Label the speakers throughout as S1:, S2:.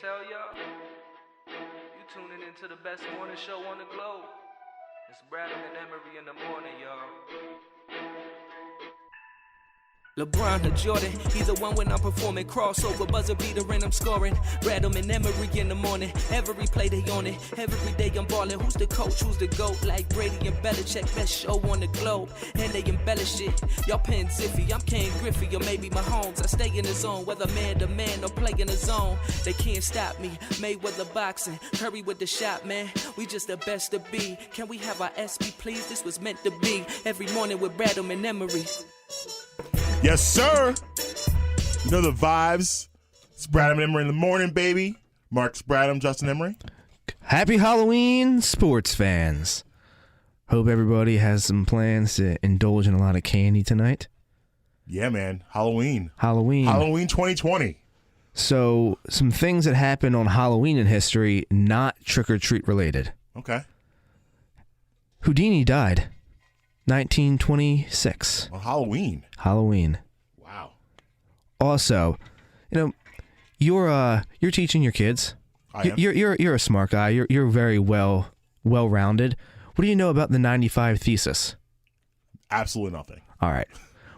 S1: tell y'all? You tuning into the best morning show on the globe. It's Bradham and Emery in the morning, y'all. LeBron or Jordan, either one when I'm performing. Crossover, buzzer beater and I'm scoring. Bradham and Emery in the morning. Every play they on it. Every day I'm balling. Who's the coach? Who's the GOAT? Like Brady and Belichick, best show on the globe. And they embellish it. Y'all paying Ziffy, I'm Ken Griffey or maybe Mahomes. I stay in the zone, whether man to man or play in the zone. They can't stop me. Mayweather boxing, Curry with the shot, man. We just the best to be. Can we have our SB, please? This was meant to be. Every morning with Bradham and Emery.
S2: Yes, sir. You know the vibes. It's Bradham and Emery in the morning, baby. Marcus Bradham, Justin Emery.
S3: Happy Halloween, sports fans. Hope everybody has some plans to indulge in a lot of candy tonight.
S2: Yeah, man. Halloween.
S3: Halloween
S2: 2020.
S3: So, some things that happened on Halloween in history, not trick-or-treat related.
S2: Okay.
S3: Houdini died. 1926.
S2: On Halloween.
S3: Halloween.
S2: Wow.
S3: Also, you're teaching your kids.
S2: I am.
S3: You're a smart guy. You're very well-rounded. What do you know about the 95 Thesis?
S2: Absolutely nothing.
S3: All right.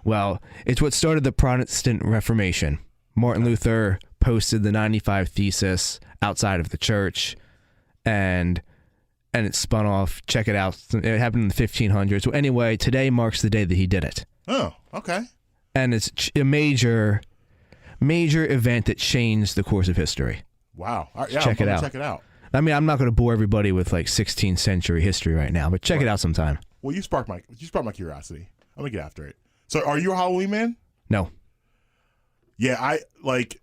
S3: Well, it's what started the Protestant Reformation. Martin Luther posted the 95 Thesis outside of the church, and it spun off. Check it out. It happened in the 1500s. So anyway, today marks the day that he did it.
S2: Oh, okay.
S3: And it's a major event that changed the course of history.
S2: Wow. All right, yeah,
S3: Check it out.
S2: Check it out.
S3: I mean, I'm not going to bore everybody with like 16th century history right now, but check it out sometime.
S2: Well, you sparked my curiosity. I'm gonna get after it. So, are you a Halloween man?
S3: No.
S2: Yeah, I like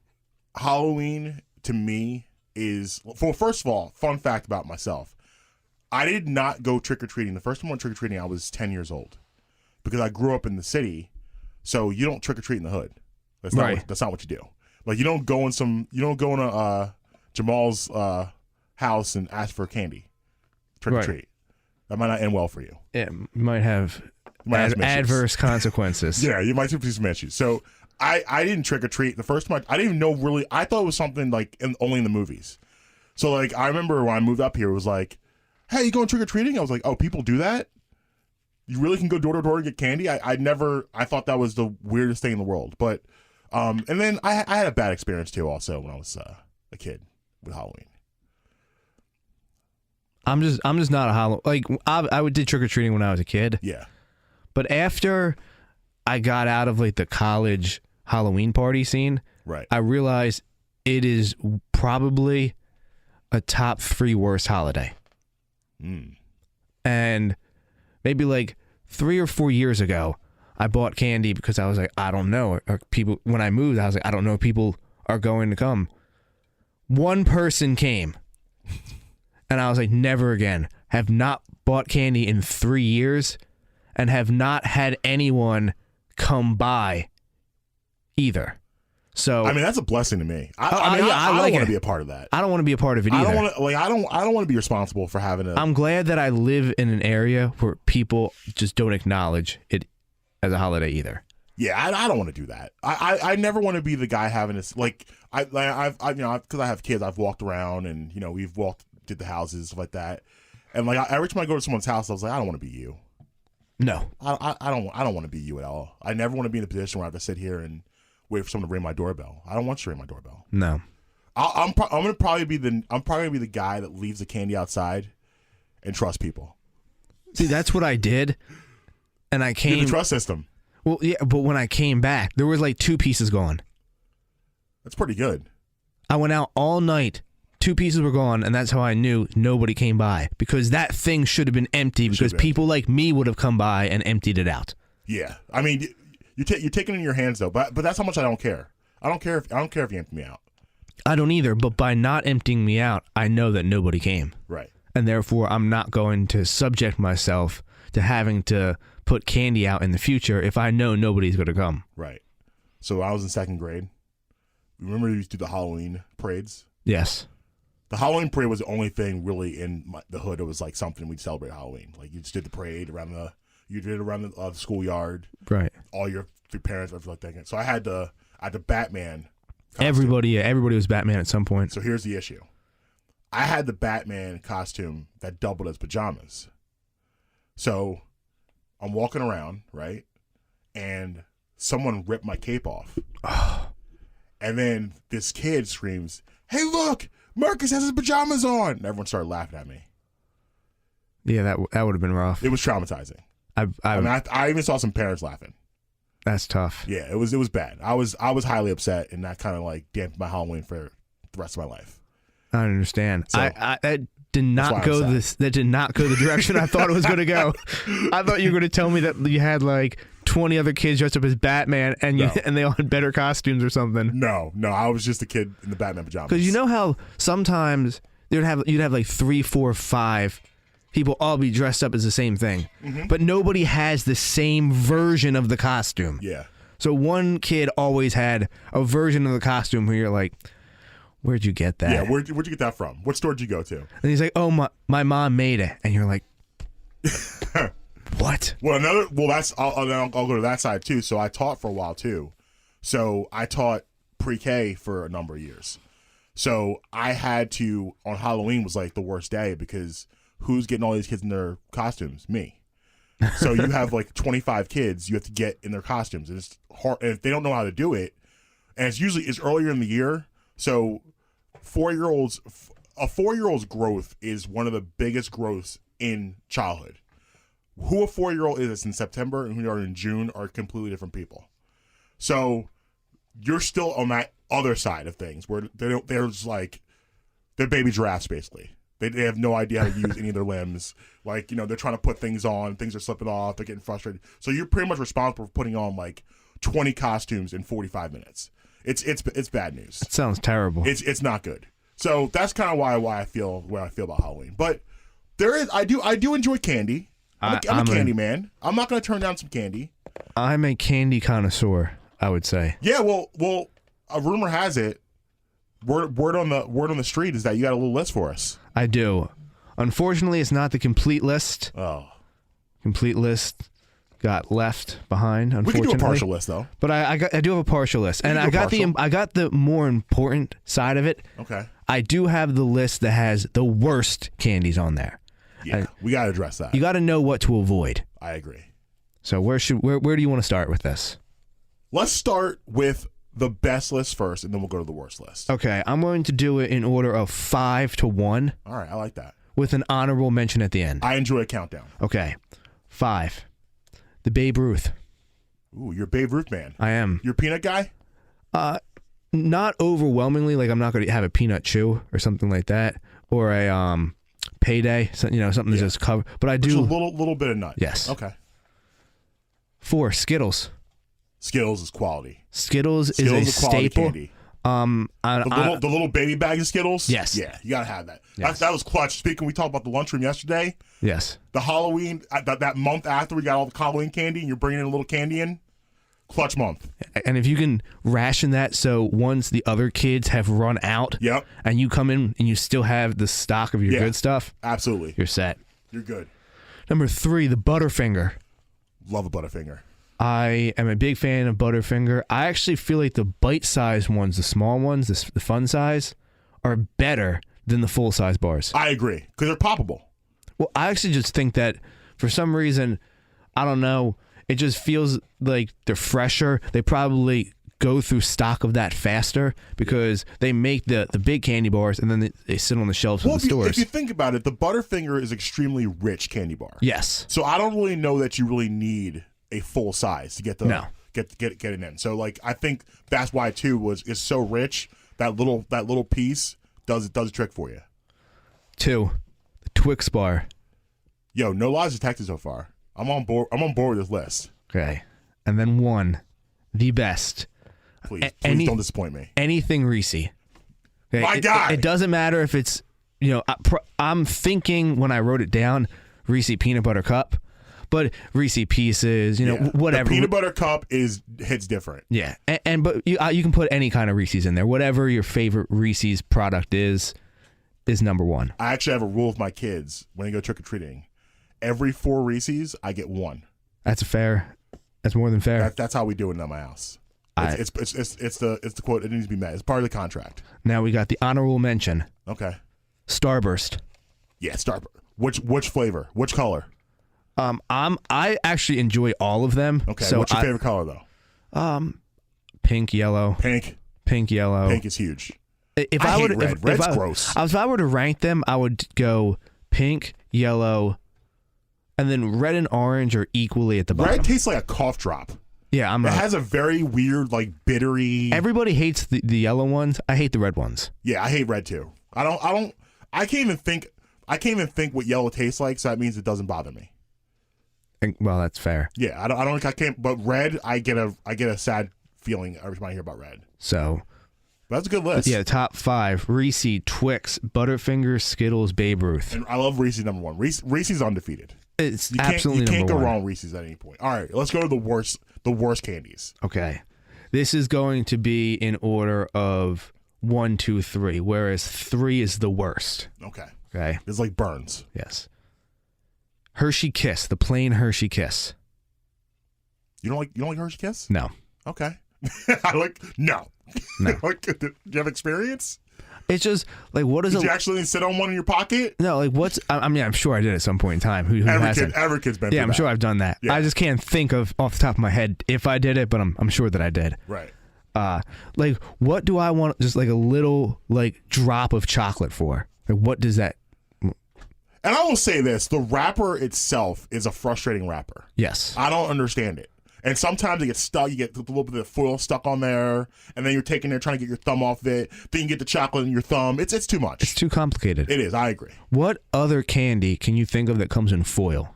S2: Halloween. To me, is well. First of all, fun fact about myself: I did not go trick or treating. The first time I went trick or treating, I was 10 years old, because I grew up in the city. So you don't trick or treat in the hood. That's not
S3: Right.
S2: that's not what you do. Like you don't go in Jamal's house and ask for candy. Trick or
S3: Right.
S2: treat. That might not end well for you.
S3: It might have
S2: might have some issues.
S3: adverse consequences.
S2: Yeah, you might see some issues. So I didn't trick or treat the first time. I didn't even know really. I thought it was something like only in the movies. So like I remember when I moved up here, it was like, "Hey, you going trick or treating?" I was like, "Oh, people do that? You really can go door to door and get candy?" I thought that was the weirdest thing in the world. But and then I had a bad experience too. Also when I was a kid with Halloween.
S3: I'm just not a Halloween. Like I would did trick or treating when I was a kid.
S2: Yeah.
S3: But after I got out of like the college Halloween party scene,
S2: Right.
S3: I realized it is probably a top 3 worst holiday.
S2: Mm.
S3: And maybe like 3 or 4 years ago, I bought candy because I was like, I don't know. Or people, when I moved, I was like, I don't know if people are going to come. One person came. And I was like, never again. Have not bought candy in 3 years and have not had anyone come by either. So
S2: I mean, that's a blessing to me. I
S3: I
S2: don't
S3: like
S2: want
S3: it.
S2: to be a part of that.
S3: I don't want to be a part of it
S2: I
S3: either.
S2: don't want to be responsible for having a.
S3: I'm glad that I live in an area where people just don't acknowledge it as a holiday either.
S2: Yeah, I don't want to do that. I never want to be the guy having this like I've because I have kids. I've walked around and we've did the houses, stuff like that, and like every time I go to someone's house, I was like, I don't want to be you.
S3: No,
S2: I don't want to be you at all. I never want to be in a position where I have to sit here and wait for someone to ring my doorbell. I don't want you to ring my doorbell.
S3: no.
S2: I'm gonna probably be the guy that leaves the candy outside and trust people.
S3: See, that's what I did, and I
S2: You
S3: came.
S2: have the trust system.
S3: Well, yeah, but when I came back, there was like 2 pieces gone.
S2: That's pretty good.
S3: I went out all night. 2 pieces were gone, and that's how I knew nobody came by, because that thing should have been empty because people like me would have come by and emptied it out.
S2: Yeah, I mean, you're taking it in your hands though, but that's how much I don't care. I don't care if you empty me out.
S3: I don't either, but by not emptying me out, I know that nobody came.
S2: Right.
S3: And therefore, I'm not going to subject myself to having to put candy out in the future if I know nobody's going to come.
S2: Right. So I was in 2nd grade. Remember we used to do the Halloween parades?
S3: Yes.
S2: The Halloween parade was the only thing really in the hood. It was like something we'd celebrate Halloween. Like you just did the parade around the schoolyard.
S3: Right.
S2: All your parents, everything like that. So I had the Batman
S3: Everybody was Batman at some point.
S2: So here's the issue. I had the Batman costume that doubled as pajamas. So I'm walking around, right? And someone ripped my cape off. And then this kid screams, "Hey, look! Marcus has his pajamas on!" And everyone started laughing at me.
S3: Yeah, that would have been rough.
S2: It was traumatizing. I even saw some parents laughing.
S3: That's tough.
S2: Yeah, it was bad. I was highly upset, and that kind of like dampened my Halloween for the rest of my life.
S3: I don't understand.
S2: So,
S3: that did not go the direction I thought it was going to go. I thought you were going to tell me that you had like 20 other kids dressed up as Batman, and and they all had better costumes or something.
S2: No, I was just a kid in the Batman pajamas.
S3: Because you know how sometimes you'd have like 3, 4, 5 people all be dressed up as the same thing, but nobody has the same version of the costume.
S2: Yeah.
S3: So one kid always had a version of the costume where you're like, "Where'd you get that?"
S2: Yeah, where'd you get that from? What store did you go to?
S3: And he's like, "Oh, my mom made it," and you're like, "What?"
S2: Well, I'll go to that side too. So I taught for a while too. So I taught pre-K for a number of years. So I had to, on Halloween was like the worst day because who's getting all these kids in their costumes? Me. So you have like 25 kids you have to get in their costumes, and it's hard. And if they don't know how to do it, and it's earlier in the year, so a 4-year-old's growth is one of the biggest growths in childhood. Who a 4-year-old is in September and who you are in June are completely different people. So you're still on that other side of things where they're just like, they're baby giraffes basically. They have no idea how to use any of their limbs. Like, they're trying to put things on, things are slipping off, they're getting frustrated. So you're pretty much responsible for putting on like 20 costumes in 45 minutes. It's bad news.
S3: That sounds terrible.
S2: It's not good. So that's kind of why I feel about Halloween. But I do enjoy candy. I'm a candy man. I'm not going to turn down some candy.
S3: I'm a candy connoisseur, I would say.
S2: Yeah, well, a rumor has it. Word on the street is that you got a little list for us.
S3: I do. Unfortunately, it's not the complete list.
S2: Oh,
S3: complete list got left behind. Unfortunately,
S2: we can do a partial list though.
S3: But I do have a partial list, and I got the more important side of it.
S2: Okay.
S3: I do have the list that has the worst candies on there.
S2: Yeah, we got to address that.
S3: You got to know what to avoid.
S2: I agree.
S3: So where do you want to start with this?
S2: Let's start with the best list first, and then we'll go to the worst list.
S3: Okay, I'm going to do it in order of 5 to 1.
S2: All right, I like that.
S3: With an honorable mention at the end.
S2: I enjoy a countdown.
S3: Okay, 5. The Babe Ruth.
S2: Ooh, you're a Babe Ruth man.
S3: I am.
S2: You're a peanut guy?
S3: Not overwhelmingly. Like, I'm not going to have a peanut chew or something like that, or a payday. Something that's just covered. But I do
S2: just a little bit of nut.
S3: Yes.
S2: Okay.
S3: 4. Skittles.
S2: Skittles is quality.
S3: Skittles is a staple.
S2: Candy. The little baby bag of Skittles.
S3: Yes.
S2: Yeah, you gotta have that.
S3: Yes.
S2: That was clutch. Speaking, we talked about the lunchroom yesterday.
S3: Yes.
S2: The Halloween that month after we got all the Halloween candy, and you're bringing in a little candy in. Clutch month.
S3: And if you can ration that, so once the other kids have run out,
S2: yep,
S3: and you come in and you still have the stock of your good stuff,
S2: absolutely,
S3: you're set.
S2: You're good.
S3: Number 3, the Butterfinger.
S2: Love a Butterfinger.
S3: I am a big fan of Butterfinger. I actually feel like the bite-sized ones, the small ones, the fun size, are better than the full-size bars.
S2: I agree, because they're poppable.
S3: Well, I actually just think that for some reason, I don't know, it just feels like they're fresher. They probably go through stock of that faster because they make the big candy bars and then they sit on the shelves of the stores.
S2: If you think about it, the Butterfinger is extremely rich candy bar.
S3: Yes.
S2: So I don't really know that you really need a full size to get get it in. So like I think that's why too is so rich. That little piece does a trick for you.
S3: 2, the Twix bar.
S2: Yo, no lies detected so far. I'm on board with this list.
S3: Okay. And then 1, the best.
S2: Please don't disappoint me.
S3: Anything Reese. Okay?
S2: My God.
S3: It doesn't matter if it's, I'm thinking when I wrote it down, Reese Peanut Butter Cup, but Reese Pieces, whatever.
S2: The peanut butter cup hits different.
S3: Yeah. But you can put any kind of Reese's in there. Whatever your favorite Reese's product is number 1.
S2: I actually have a rule with my kids when they go trick-or-treating. Every 4 Reese's, I get 1.
S3: That's more than fair.
S2: That's how we do it in my house. It's the quote. It needs to be met. It's part of the contract.
S3: Now we got the honorable mention.
S2: Okay.
S3: Starburst.
S2: Yeah, Starburst. Which flavor? Which color?
S3: I actually enjoy all of them.
S2: Okay.
S3: So
S2: What's your favorite color though?
S3: Pink, yellow.
S2: Pink,
S3: yellow.
S2: Pink is huge.
S3: If
S2: I
S3: I
S2: hate
S3: would,
S2: red. Red's gross.
S3: If I were to rank them, I would go pink, yellow, and then red and orange are equally at the bottom.
S2: Red tastes like a cough drop.
S3: Yeah,
S2: It has a very weird, like bittery.
S3: Everybody hates the yellow ones. I hate the red ones.
S2: Yeah, I hate red too. I can't even think what yellow tastes like, so that means it doesn't bother me.
S3: Well, that's fair.
S2: Yeah, I can't. But red, I get a sad feeling every time I hear about red.
S3: So
S2: But that's a good list.
S3: yeah, top 5: Reese, Twix, Butterfingers, Skittles, Babe Ruth.
S2: And I love Reese's number 1. Reese's undefeated.
S3: It's
S2: You
S3: absolutely
S2: can't
S3: number
S2: go
S3: 1.
S2: wrong with Reese's at any point. All right, let's go to the worst candies.
S3: Okay, this is going to be in order of 1, 2, 3, whereas 3 is the worst.
S2: Okay,
S3: Okay.
S2: it's like Burns.
S3: Yes. Hershey Kiss, the plain Hershey Kiss.
S2: You don't like Hershey Kiss?
S3: No.
S2: Okay. No.
S3: No.
S2: Do you have experience?
S3: It's just like, what is
S2: Did
S3: it?
S2: you actually sit on one in your pocket?
S3: No, like what's? I mean, I'm sure I did at some point in time. Who hasn't?
S2: Every kid's been.
S3: Yeah,
S2: through
S3: I'm
S2: that.
S3: sure I've done that.
S2: Yeah.
S3: I just can't think of off the top of my head if I did it, but I'm sure that I did.
S2: Right.
S3: Like, what do I want? Just like a little like drop of chocolate for? Like, what does that?
S2: And I will say this: the wrapper itself is a frustrating wrapper.
S3: Yes.
S2: I don't understand it. And sometimes it gets stuck. You get a little bit of foil stuck on there, and then you're taking there trying to get your thumb off it. Then you get the chocolate in your thumb. It's too much.
S3: It's too complicated.
S2: It is. I agree.
S3: What other candy can you think of that comes in foil?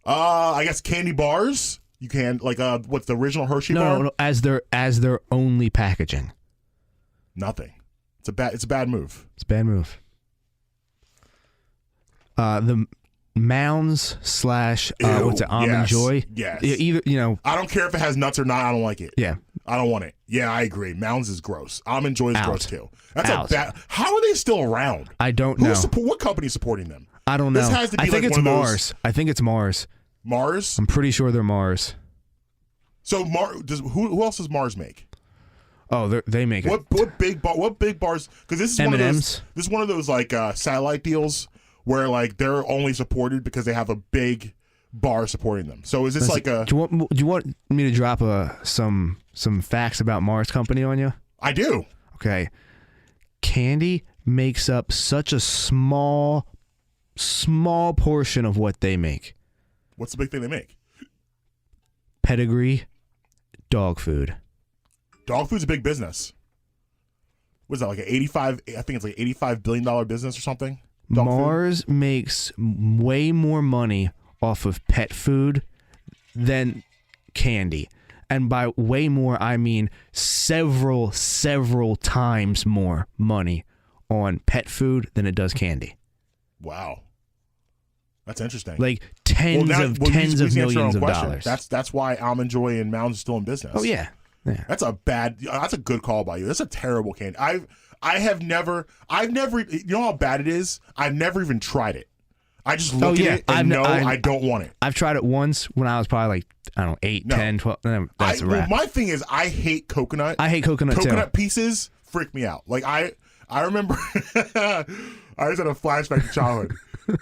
S2: I guess candy bars. You can what's the original Hershey bar?
S3: No, as their only packaging.
S2: Nothing. It's a bad move.
S3: It's a bad move. The Mounds / what's it, Almond
S2: yes,
S3: Joy?
S2: yes.
S3: Either
S2: I don't care if it has nuts or not. I don't like it.
S3: Yeah.
S2: I don't want it. Yeah, I agree. Mounds is gross. Almond Joy is
S3: Out.
S2: gross too. That's
S3: Out.
S2: a bad. How are they still around?
S3: I don't know.
S2: What company is supporting them?
S3: I don't know.
S2: This has to be
S3: I think
S2: like
S3: it's
S2: one of those-
S3: Mars. I think it's Mars.
S2: Mars.
S3: I'm pretty sure they're Mars.
S2: So who else does Mars make?
S3: Oh, they make it.
S2: What big bars? Because this is
S3: M&Ms?
S2: one of those like satellite deals where like they're only supported because they have a big bar supporting them. So is this like a?
S3: Do you want me to drop some facts about Mars Company on you?
S2: I do.
S3: Okay. Candy makes up such a small portion of what they make.
S2: What's the big thing they make?
S3: Pedigree, dog food.
S2: Dog food's a big business. What is that, like an 85? I think it's like $85 billion business or something. Dog food?
S3: Mars makes way more money off of pet food than candy. And by way more, I mean several times more money on pet food than it does candy.
S2: Wow. That's interesting.
S3: Like tens of millions of dollars.
S2: That's why Almond Joy and Mounds are still in business.
S3: Oh yeah. Yeah.
S2: That's a good call by you. That's a terrible candy. I've never, you know how bad it is? I've never even tried it. I just look at it and I don't want it.
S3: I've tried it once when I was probably like, I don't know, 8, 10, 12. That's a wrap.
S2: My thing is I hate coconut.
S3: I hate coconut too.
S2: Coconut pieces freak me out. Like I remember I was at a flashback to childhood.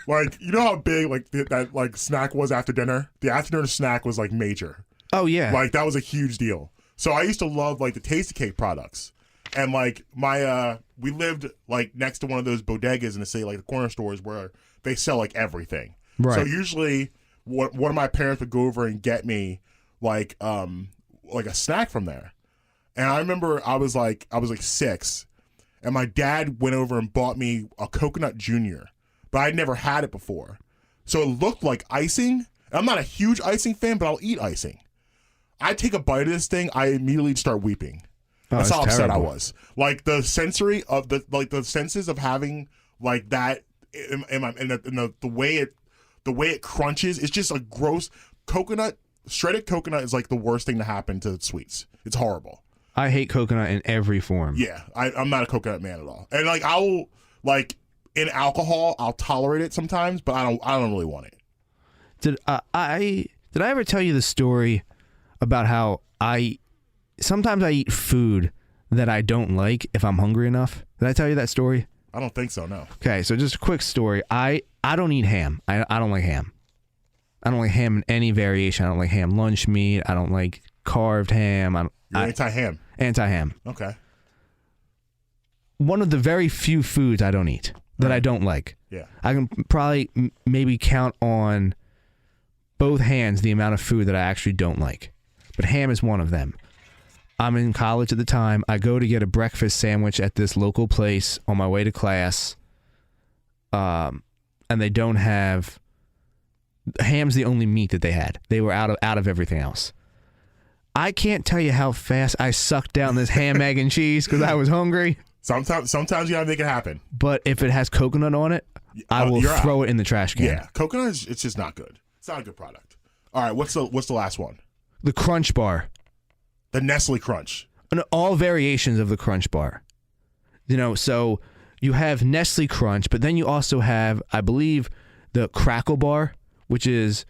S2: Like, you know how big like that like snack was after dinner? The after dinner snack was like major.
S3: Oh yeah.
S2: Like that was a huge deal. So I used to love like the Tasty Cake products. And like we lived like next to one of those bodegas in the city, like the corner stores where they sell like everything.
S3: Right.
S2: So usually one of my parents would go over and get me like a snack from there. And I remember I was like 6, and my dad went over and bought me a Coconut Junior, but I'd never had it before. So it looked like icing. I'm not a huge icing fan, but I'll eat icing. I take a bite of this thing, I immediately start weeping. That's how upset I was. Like the senses of having like that in the way it crunches. It's just a gross coconut. Shredded coconut is like the worst thing to happen to sweets. It's horrible.
S3: I hate coconut in every form.
S2: Yeah, I'm not a coconut man at all. And like I'll like in alcohol, I'll tolerate it sometimes, but I don't really want it.
S3: Did I ever tell you the story about how I sometimes I eat food that I don't like if I'm hungry enough. Did I tell you that story?
S2: I don't think so. No.
S3: Okay, so just a quick story. I don't eat ham. I don't like ham. I don't like ham in any variation. I don't like ham lunch meat. I don't like carved ham.
S2: You're anti-ham.
S3: Anti-ham.
S2: Okay.
S3: One of the very few foods I don't eat that I don't like.
S2: Yeah.
S3: I can probably maybe count on both hands the amount of food that I actually don't like. But ham is one of them. I'm in college at the time. I go to get a breakfast sandwich at this local place on my way to class. And they don't have... Ham's the only meat that they had. They were out of everything else. I can't tell you how fast I sucked down this ham, egg, and cheese because I was hungry.
S2: Sometimes you gotta make it happen.
S3: But if it has coconut on it, I will throw it in the trash can.
S2: Yeah, coconut it's just not good. It's not a good product. All right, what's the last one?
S3: The Crunch Bar.
S2: The Nestle Crunch.
S3: And all variations of the Crunch Bar. You know, so you have Nestle Crunch, but then you also have, I believe, the Crackle Bar, which is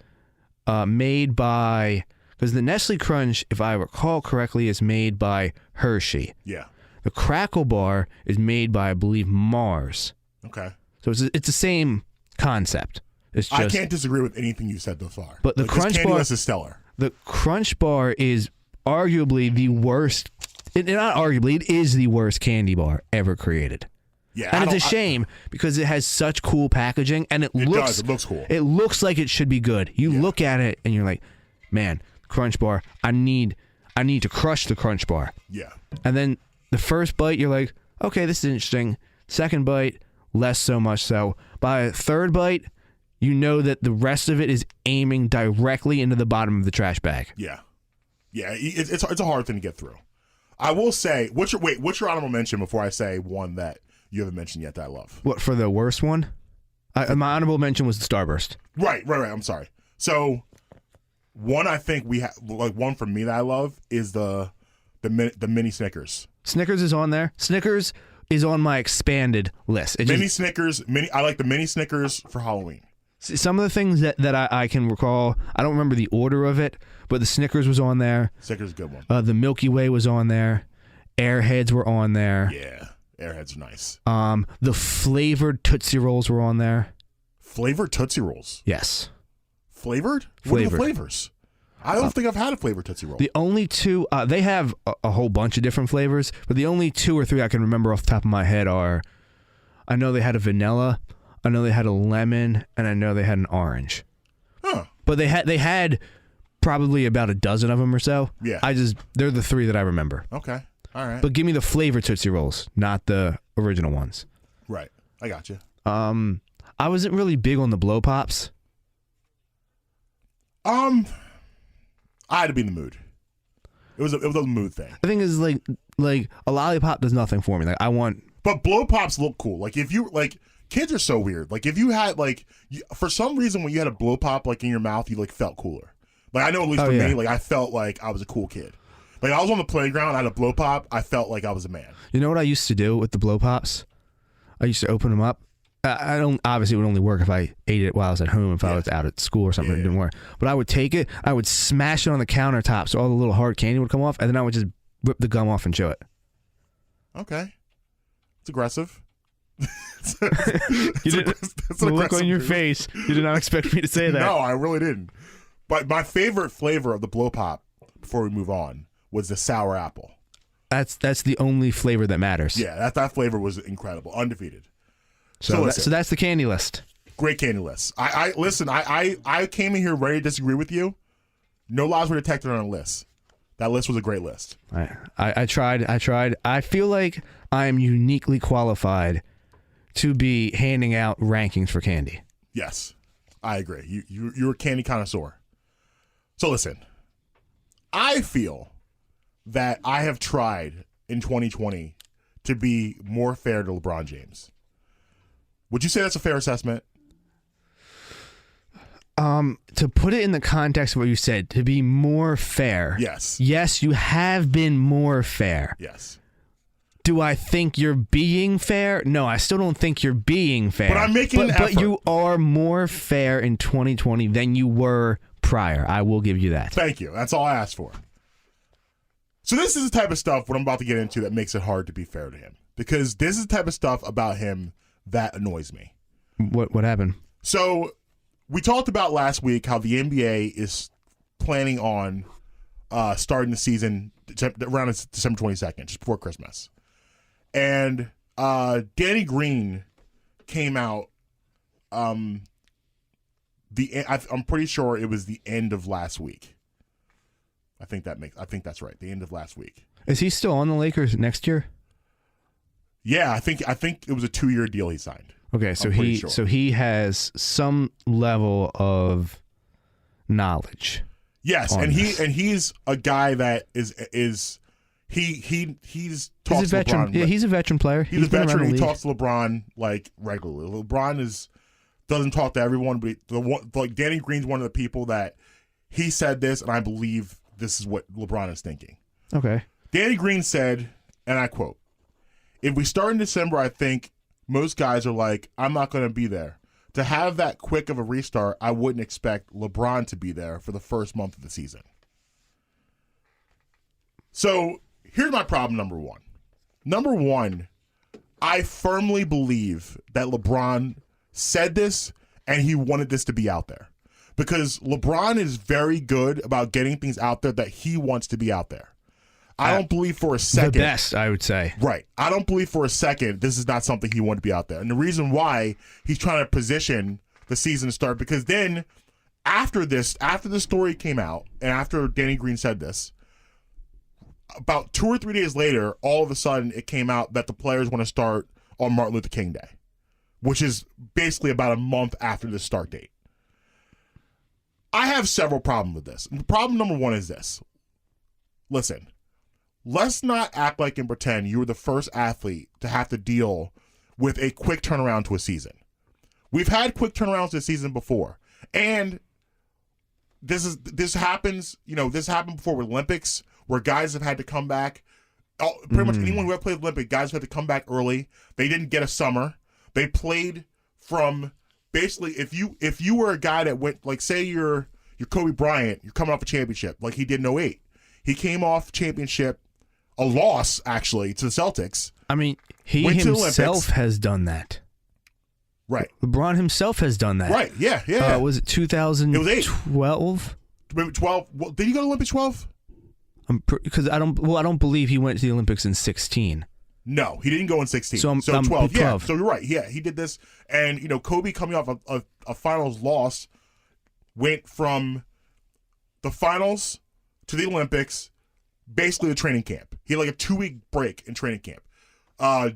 S3: made by... Because the Nestle Crunch, if I recall correctly, is made by Hershey.
S2: Yeah.
S3: The Crackle Bar is made by, I believe, Mars.
S2: Okay.
S3: So it's the same concept. It's just,
S2: I can't disagree with anything you've said thus far.
S3: But the Crunch
S2: Candy
S3: Bar
S2: List is stellar.
S3: The Crunch Bar is arguably the worst. Not arguably, it is the worst candy bar ever created.
S2: Yeah,
S3: and it's a shame because it has such cool packaging and it looks
S2: cool.
S3: It looks like it should be good. You look at it and you're like, man, Crunch Bar, I need to crush the Crunch Bar.
S2: Yeah.
S3: And then the first bite, you're like, okay, this is interesting. Second bite, less so much so. By a third bite, you know that the rest of it is aiming directly into the bottom of the trash bag.
S2: Yeah. Yeah, it's a hard thing to get through. I will say, what's your honorable mention before I say one that you haven't mentioned yet that I love?
S3: What, for the worst one? My honorable mention was the Starburst.
S2: Right. I'm sorry. So, one I think we have, like one for me that I love is the mini Snickers.
S3: Snickers is on there. Snickers is on my expanded list.
S2: Snickers. I like the mini Snickers for Halloween.
S3: Some of the things that I can recall, I don't remember the order of it, but the Snickers was on there.
S2: Snickers is a good one.
S3: The Milky Way was on there. Airheads were on there.
S2: Yeah, Airheads are nice.
S3: The flavored Tootsie Rolls were on there.
S2: Flavored Tootsie Rolls?
S3: Yes.
S2: Flavored? What are the flavors? I don't think I've had a flavored Tootsie Roll.
S3: The only two, they have a whole bunch of different flavors, but the only 2 or 3 I can remember off the top of my head are, I know they had a vanilla, I know they had a lemon, and I know they had an orange.
S2: Huh.
S3: But they had probably about a dozen of them or so.
S2: Yeah.
S3: They're the 3 that I remember.
S2: Okay. All right.
S3: But give me the flavored Tootsie Rolls, not the original ones.
S2: Right. I got you.
S3: I wasn't really big on the Blow Pops.
S2: I had to be in the mood. It was a mood thing.
S3: The thing is, like a lollipop does nothing for me. Like I want.
S2: But Blow Pops look cool. Like if you like, kids are so weird. Like if you had for some reason when you had a Blow Pop like in your mouth, you like felt cooler. Like I know at least for me, like I felt like I was a cool kid. Like I was on the playground, I had a Blow Pop, I felt like I was a man.
S3: You know what I used to do with the Blow Pops? I used to open them up. I don't, obviously it would only work if I ate it while I was at home. If I was out at school or something, it didn't work. But I would take it, I would smash it on the countertop so all the little hard candy would come off, and then I would just rip the gum off and chew it.
S2: Okay. It's aggressive.
S3: You didn't, the look on your face, you did not expect me to say that.
S2: No, I really didn't. But my favorite flavor of the Blow Pop, before we move on, was the sour apple.
S3: That's the only flavor that matters.
S2: Yeah, that flavor was incredible, undefeated.
S3: So that's the candy list.
S2: Great candy list. I came in here ready to disagree with you. No lies were detected on a list. That list was a great list.
S3: I tried. I feel like I am uniquely qualified to be handing out rankings for candy.
S2: Yes, I agree. You're a candy connoisseur. So listen, I feel that I have tried in 2020 to be more fair to LeBron James. Would you say that's a fair assessment?
S3: To put it in the context of what you said, to be more fair.
S2: Yes.
S3: Yes, you have been more fair.
S2: Yes.
S3: Do I think you're being fair? No, I still don't think you're being fair.
S2: But I'm making an effort.
S3: But you are more fair in 2020 than you were prior. I will give you that.
S2: Thank you. That's all I asked for. So this is the type of stuff, what I'm about to get into, that makes it hard to be fair to him. Because this is the type of stuff about him that annoys me.
S3: What happened?
S2: So we talked about last week how the NBA is planning on starting the season around December 22nd, just before Christmas. And Danny Green came out. I'm pretty sure it was the end of last week. I think that's right. The end of last week.
S3: Is he still on the Lakers next year?
S2: Yeah, I think it was a 2-year deal he signed.
S3: Okay, so he has some level of knowledge.
S2: Yes, and he's a guy that he's talks to
S3: veteran.
S2: LeBron.
S3: Yeah, he's a veteran player.
S2: He's a veteran. He talks to LeBron like regularly. LeBron doesn't talk to everyone, but like Danny Green's one of the people that he said this, and I believe this is what LeBron is thinking.
S3: Okay.
S2: Danny Green said, and I quote, "If we start in December, I think most guys are like, I'm not going to be there. To have that quick of a restart, I wouldn't expect LeBron to be there for the first month of the season." So here's my problem, number one. Number one, I firmly believe that LeBron said this and he wanted this to be out there. Because LeBron is very good about getting things out there that he wants to be out there. I don't believe for a second.
S3: The best, I would say.
S2: Right. I don't believe for a second this is not something he wanted to be out there. And the reason why he's trying to position the season to start, because then after the story came out and after Danny Green said this, about 2 or 3 days later, all of a sudden it came out that the players want to start on Martin Luther King Day, which is basically about a month after the start date. I have several problems with this. And problem number one is this. Listen, let's not act like and pretend you were the first athlete to have to deal with a quick turnaround to a season. We've had quick turnarounds this season before. And this happens, this happened before with Olympics, where guys have had to come back. Pretty much anyone who ever played Olympic, guys had to come back early. They didn't get a summer. They played from basically, if you were a guy that went, like, say you're Kobe Bryant, you're coming off a championship, like he did in 2008. He came off championship, a loss actually to the Celtics.
S3: I mean, he himself has done that.
S2: Right.
S3: LeBron himself has done that.
S2: Right. Yeah.
S3: Was it 2012?
S2: Maybe 12. Well, did he go to Olympics 12?
S3: Because I don't believe he went to the Olympics in 16.
S2: No, he didn't go in 16.
S3: So I'm
S2: 12.
S3: 12.
S2: Yeah, so you're right. Yeah, he did this. And, Kobe coming off a finals loss went from the finals to the Olympics, basically the training camp. He had like a 2-week break in training camp.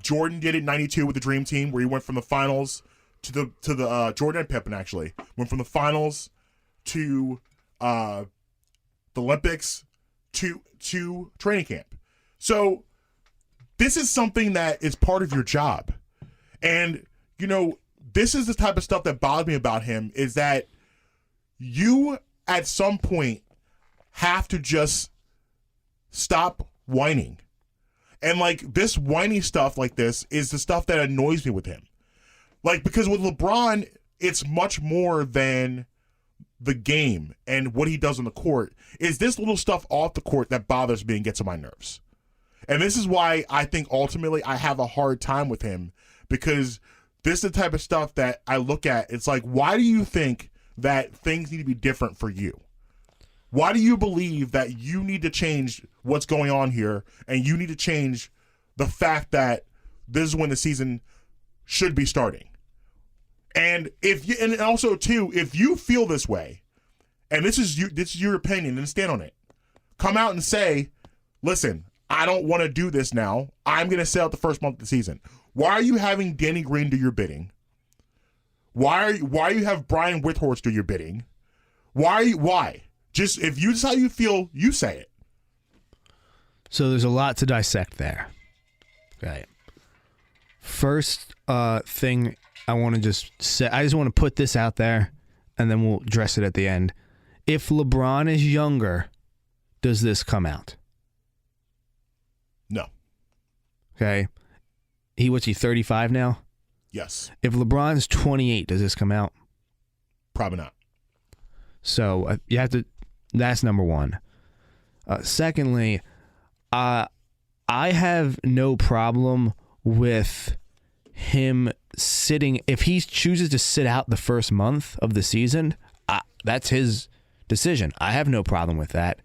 S2: Jordan did it in 92 with the Dream Team, where he went from the finals to the Jordan and Pippen actually went from the finals to the Olympics to training camp. So this is something that is part of your job. And, this is the type of stuff that bothers me about him, is that you at some point have to just stop whining. And like this whiny stuff like this is the stuff that annoys me with him. Like, because with LeBron, it's much more than the game and what he does on the court. Is this little stuff off the court that bothers me and gets on my nerves. And this is why I think ultimately I have a hard time with him, because this is the type of stuff that I look at. It's like, why do you think that things need to be different for you? Why do you believe that you need to change what's going on here, and you need to change the fact that this is when the season should be starting? And and also too, if you feel this way, and this is your opinion, and stand on it, come out and say, listen, I don't want to do this now. I'm going to sell out the first month of the season. Why are you having Danny Green do your bidding? Why you have Brian Windhorst do your bidding? Why? Just, if you decide how you feel, you say it.
S3: So there's a lot to dissect there. Okay. First thing I want to just say, I just want to put this out there, and then we'll address it at the end. If LeBron is younger, does this come out?
S2: No.
S3: Okay. What's he, 35 now?
S2: Yes.
S3: If LeBron's 28, does this come out?
S2: Probably not.
S3: So you have to, that's number one. Secondly, I have no problem with him sitting. If he chooses to sit out the first month of the season, that's his decision. I have no problem with that.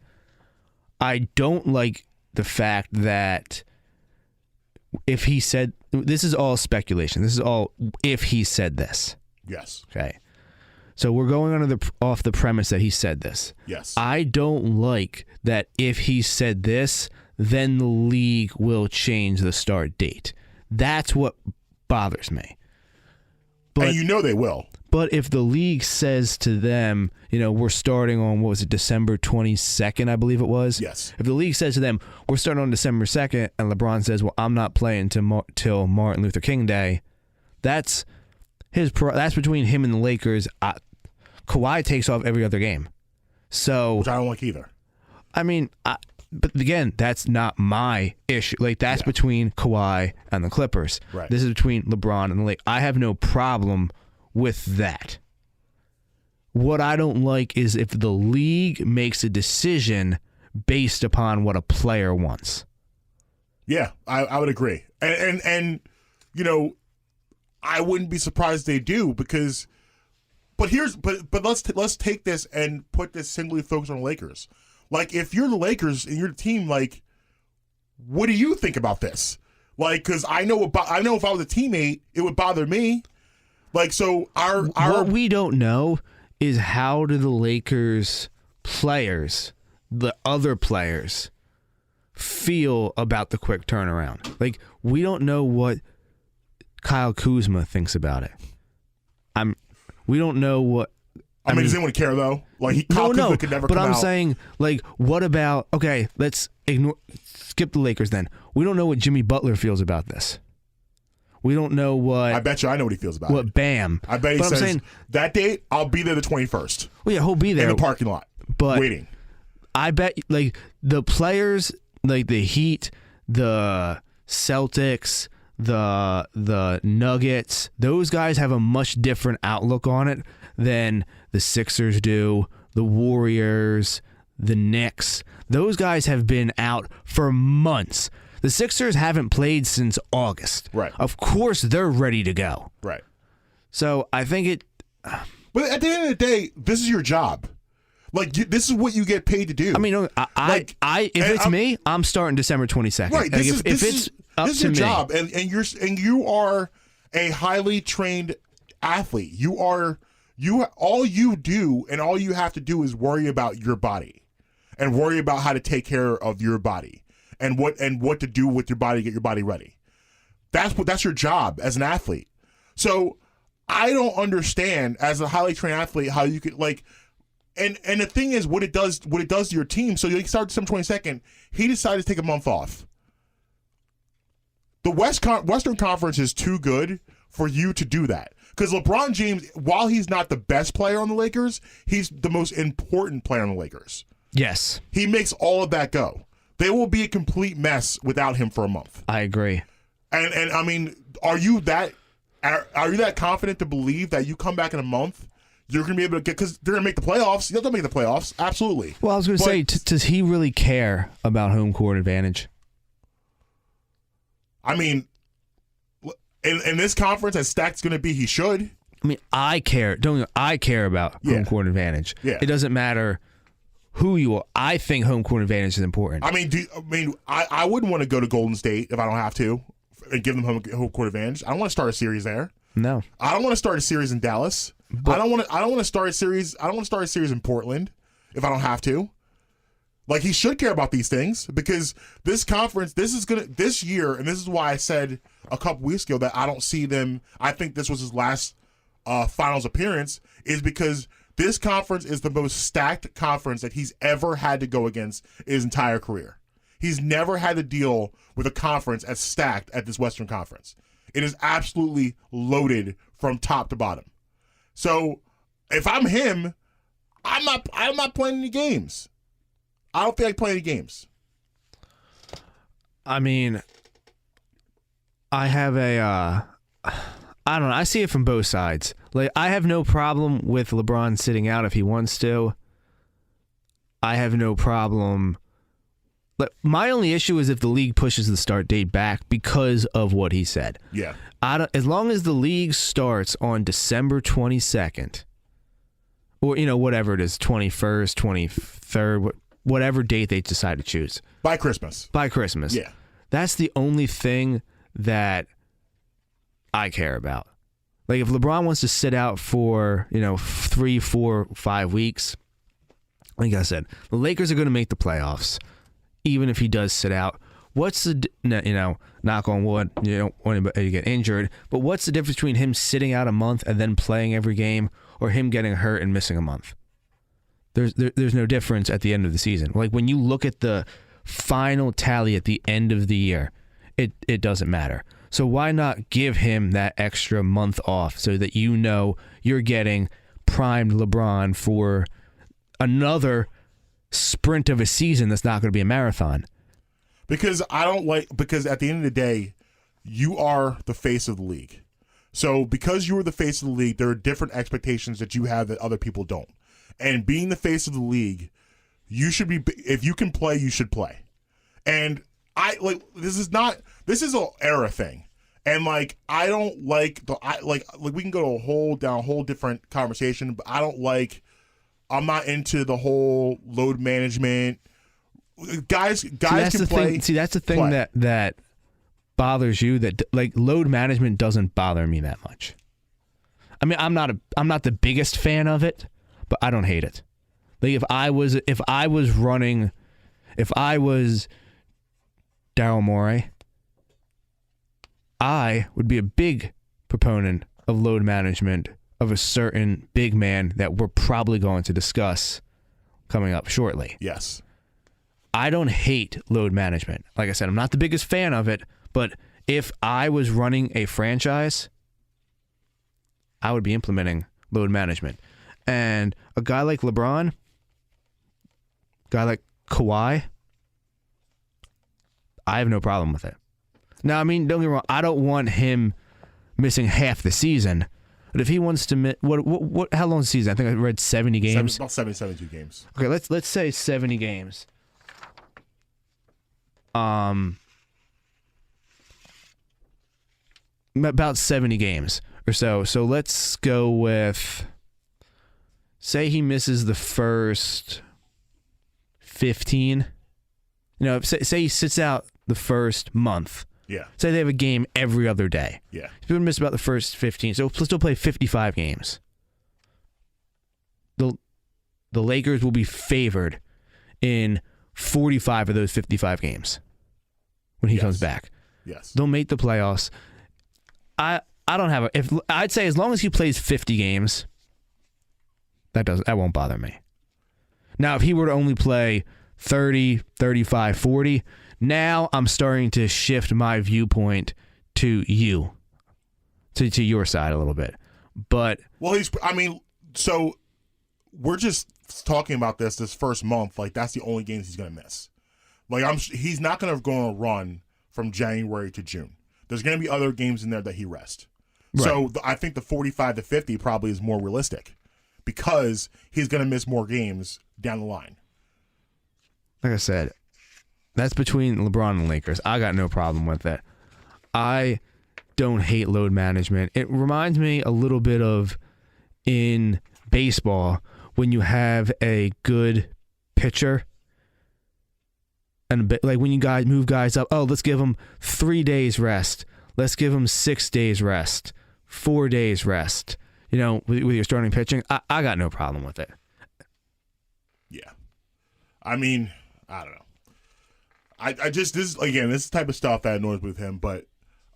S3: I don't like the fact that if he said, this is all speculation. This is all if he said this.
S2: Yes.
S3: Okay. So we're going off the premise that he said this.
S2: Yes.
S3: I don't like that if he said this, then the league will change the start date. That's what bothers me. But
S2: and you know they will.
S3: But if the league says to them, we're starting on, what was it, December 22nd, I believe it was?
S2: Yes.
S3: If the league says to them, we're starting on December 2nd, and LeBron says, well, I'm not playing till Martin Luther King Day, that's that's between him and the Lakers. Kawhi takes off every other game. So,
S2: which I don't like either.
S3: I mean, but again, that's not my issue. Like, that's between Kawhi and the Clippers.
S2: Right. This
S3: is between LeBron and the Lakers. I have no problem with that. What I don't like is if the league makes a decision based upon what a player wants.
S2: Yeah, I would agree. And I wouldn't be surprised they do because but let's take this and put this singly focused on the Lakers. Like, if you're the Lakers and you're the team, like, what do you think about this? Like, because I know if I was a teammate, it would bother me. Like, so what
S3: we don't know is how do the Lakers players, the other players, feel about the quick turnaround. Like, we don't know what Kyle Kuzma thinks about it. We don't know what.
S2: I mean, does anyone care though? Like, Kuzma could never.
S3: But
S2: come
S3: I'm
S2: out.
S3: saying, like, what about? Okay, let's skip the Lakers then. We don't know what Jimmy Butler feels about this. We don't know what.
S2: I bet you I know what he feels about it.
S3: What Bam?
S2: I bet he says that date I'll be there the 21st.
S3: Well, yeah, he'll be there
S2: in the parking lot, waiting.
S3: I bet, like, the players, like the Heat, the Celtics, the Nuggets, those guys have a much different outlook on it than the Sixers do, the Warriors, the Knicks. Those guys have been out for months. The Sixers haven't played since August.
S2: Right.
S3: Of course, they're ready to go.
S2: Right.
S3: So I think it.
S2: But at the end of the day, this is your job. Like, this is what you get paid to do.
S3: I mean, if it's me, I'm starting December 22nd.
S2: Right.
S3: This is
S2: your job, and you are a highly trained athlete. All you do and all you have to do is worry about your body, and worry about how to take care of your body, and what to do with your body to get your body ready. That's your job as an athlete. So I don't understand, as a highly trained athlete, how you could, like. And the thing is, what it does to your team. So you start December 22nd. He decided to take a month off. The Western Conference is too good for you to do that. Because LeBron James, while he's not the best player on the Lakers, he's the most important player on the Lakers.
S3: Yes.
S2: He makes all of that go. They will be a complete mess without him for a month.
S3: I agree.
S2: And I mean, are you that confident to believe that you come back in a month? You're going to be able to get, because they're going to make the playoffs. They'll make the playoffs. Absolutely.
S3: Well, I was going to say, does he really care about home court advantage?
S2: I mean, in this conference, as stacked as going to be, he should.
S3: I mean, I care. I care about home court advantage.
S2: Yeah.
S3: It doesn't matter who you are. I think home court advantage is important.
S2: I wouldn't want to go to Golden State if I don't have to and give them home court advantage. I don't want to start a series there.
S3: No.
S2: I don't want to start a series in Dallas. I don't want to start a series. I don't want to start a series in Portland if I don't have to. Like, he should care about these things, because this conference, this year, and this is why I said a couple weeks ago that I don't see them. I think this was his last finals appearance, is because this conference is the most stacked conference that he's ever had to go against in his entire career. He's never had to deal with a conference as stacked as this Western Conference. It is absolutely loaded from top to bottom. So if I'm him, I'm not playing any games. I don't think I can play any games.
S3: I mean, I have I don't know. I see it from both sides. Like, I have no problem with LeBron sitting out if he wants to. I have no problem. My only issue is if the league pushes the start date back because of what he said.
S2: Yeah.
S3: As long as the league starts on December 22nd, or whatever it is, 21st, 23rd, whatever date they decide to choose.
S2: By Christmas. Yeah.
S3: That's the only thing that I care about. Like if LeBron wants to sit out for 3, 4, 5 weeks, like I said, the Lakers are going to make the playoffs, even if he does sit out. What's the knock on wood, you don't want anybody to get injured, but what's the difference between him sitting out a month and then playing every game, or him getting hurt and missing a month? There's no difference at the end of the season. Like when you look at the final tally at the end of the year, it doesn't matter. So why not give him that extra month off so that you're getting primed LeBron for another sprint of a season that's not going to be a marathon?
S2: Because because at the end of the day, you are the face of the league. So because you are the face of the league, there are different expectations that you have that other people don't. And being the face of the league, you should be, if you can play, you should play. And this is an era thing. And I don't like we can go to a whole different conversation, but I'm not into the whole load management. Guys can play.
S3: That's the thing that bothers you, that load management doesn't bother me that much. I mean, I'm not the biggest fan of it, but I don't hate it. Like if I was Daryl Morey, I would be a big proponent of load management of a certain big man that we're probably going to discuss coming up shortly.
S2: Yes.
S3: I don't hate load management. Like I said, I'm not the biggest fan of it, but if I was running a franchise, I would be implementing load management. And a guy like LeBron, guy like Kawhi, I have no problem with it. Now, I mean, don't get me wrong, I don't want him missing half the season. But if he wants to miss, how long is the season? I think I read 70 games.
S2: About 72 games.
S3: Okay, let's say 70 games. About 70 games or so. So let's go with, say he misses the first 15. Say he sits out the first month.
S2: Yeah.
S3: Say they have a game every other day.
S2: Yeah.
S3: He's going to miss about the first 15. So he'll still play 55 games. The Lakers will be favored in 45 of those 55 games when he comes back.
S2: Yes.
S3: They'll make the playoffs. I don't have I'd say as long as he plays 50 games, that won't bother me. Now, if he were to only play 30, 35, 40, now I'm starting to shift my viewpoint to you, to your side a little bit. But
S2: so we're just talking about this first month, that's the only games he's going to miss. He's not going to go on a run from January to June. There's going to be other games in there that he rests. Right. So I think the 45 to 50 probably is more realistic because he's going to miss more games down the line.
S3: Like I said, that's between LeBron and Lakers. I got no problem with it. I don't hate load management. It reminds me a little bit of in baseball when you have a good pitcher and when you guys move guys up. Oh, let's give them 3 days rest. Let's give them 6 days rest, 4 days rest. With your starting pitching, I got no problem with it.
S2: Yeah, I mean, I don't know. I just this is the type of stuff that annoys me with him, but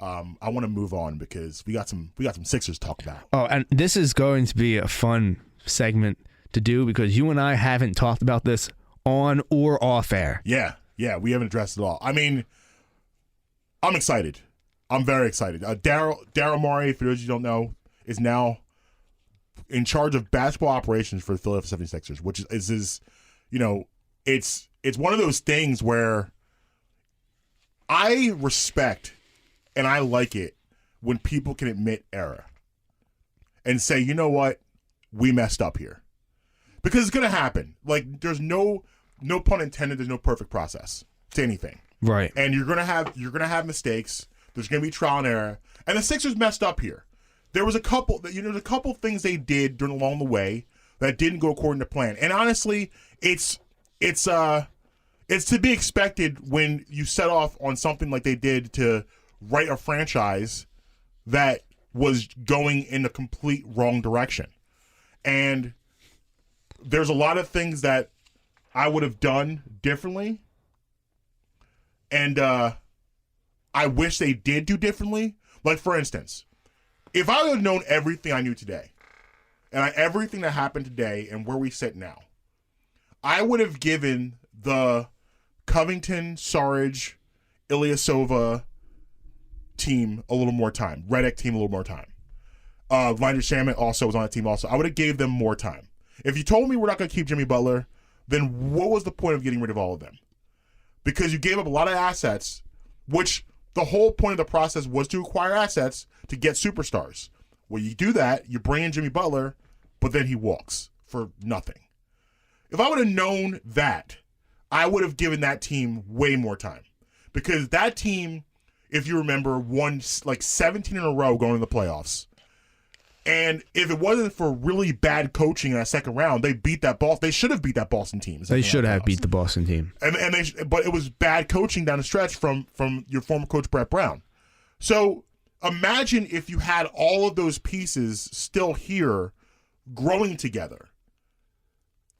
S2: I want to move on because we got some Sixers to talk about. Oh,
S3: and this is going to be a fun segment to do because you and I haven't talked about this on or off air.
S2: Yeah, we haven't addressed it all. I mean, I'm excited. I'm very excited. Daryl Morey, for those of you who don't know, is now in charge of basketball operations for the Philadelphia 76ers, which is it's one of those things where I respect and I like it when people can admit error and say, you know what, we messed up here. Because it's going to happen. There's no pun intended, there's no perfect process. to anything.
S3: Right.
S2: And you're gonna have mistakes. There's gonna be trial and error. And the Sixers messed up here. There was a couple things they did along the way that didn't go according to plan. And honestly, it's to be expected when you set off on something like they did to write a franchise that was going in the complete wrong direction. And there's a lot of things that I would have done differently. And I wish they did do differently. Like, for instance, if I would have known everything I knew today, and everything that happened today and where we sit now, I would have given the Covington, Saric, Ilyasova team a little more time. Redick team a little more time. Landry Shamet also was on that team also. I would have gave them more time. If you told me we're not going to keep Jimmy Butler, then what was the point of getting rid of all of them? Because you gave up a lot of assets, which the whole point of the process was to acquire assets to get superstars. Well, you do that, you bring in Jimmy Butler, but then he walks for nothing. If I would have known that, I would have given that team way more time. Because that team, if you remember, won like 17 in a row going to the playoffs. And if it wasn't for really bad coaching in that second round, they should have beat that Boston team.
S3: They should have beat the Boston team.
S2: But it was bad coaching down the stretch from your former coach Brett Brown. So imagine if you had all of those pieces still here growing together.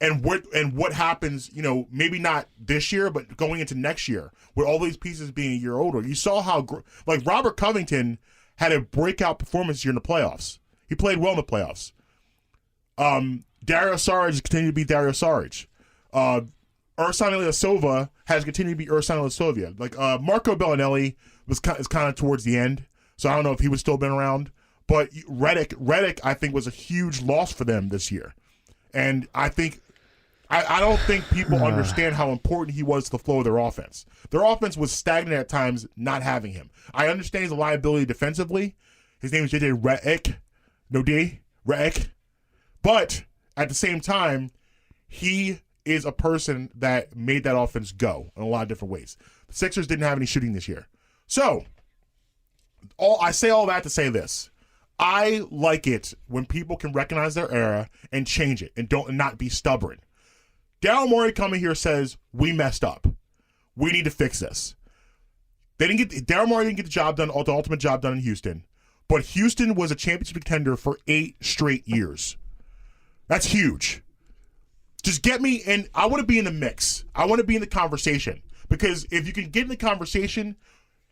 S2: And what happens, maybe not this year, but going into next year, with all these pieces being a year older. You saw how, like, Robert Covington had a breakout performance here in the playoffs. He played well in the playoffs. Dario Saric continued to be Dario Saric. Ersan Ilyasova has continued to be Ersan Ilyasova. Like, Marco Bellinelli is kind of towards the end, so I don't know if he would still been around. But Redick, I think, was a huge loss for them this year. And I don't think people understand how important he was to the flow of their offense. Their offense was stagnant at times, not having him. I understand his liability defensively. His name is JJ Redick. No D, Redick. But at the same time, he is a person that made that offense go in a lot of different ways. The Sixers didn't have any shooting this year. So, I say all that to say this. I like it when people can recognize their error and change it and not be stubborn. Daryl Morey coming here says, we messed up. We need to fix this. Daryl Morey didn't get the job done, the ultimate job done in Houston. But Houston was a championship contender for 8 straight years. That's huge. Just get me, and I want to be in the mix. I want to be in the conversation. Because if you can get in the conversation,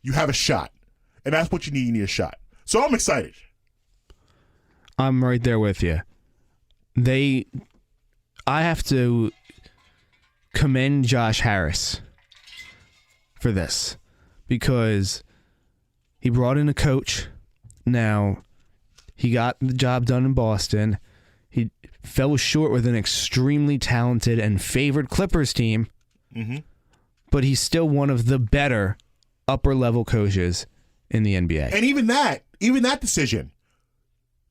S2: you have a shot. And that's what you need. You need a shot. So I'm excited.
S3: I'm right there with you. I have to commend Josh Harris for this. Because he brought in a coach. Now, he got the job done in Boston. He fell short with an extremely talented and favored Clippers team. Mm-hmm. But he's still one of the better upper-level coaches in the NBA.
S2: And even that decision,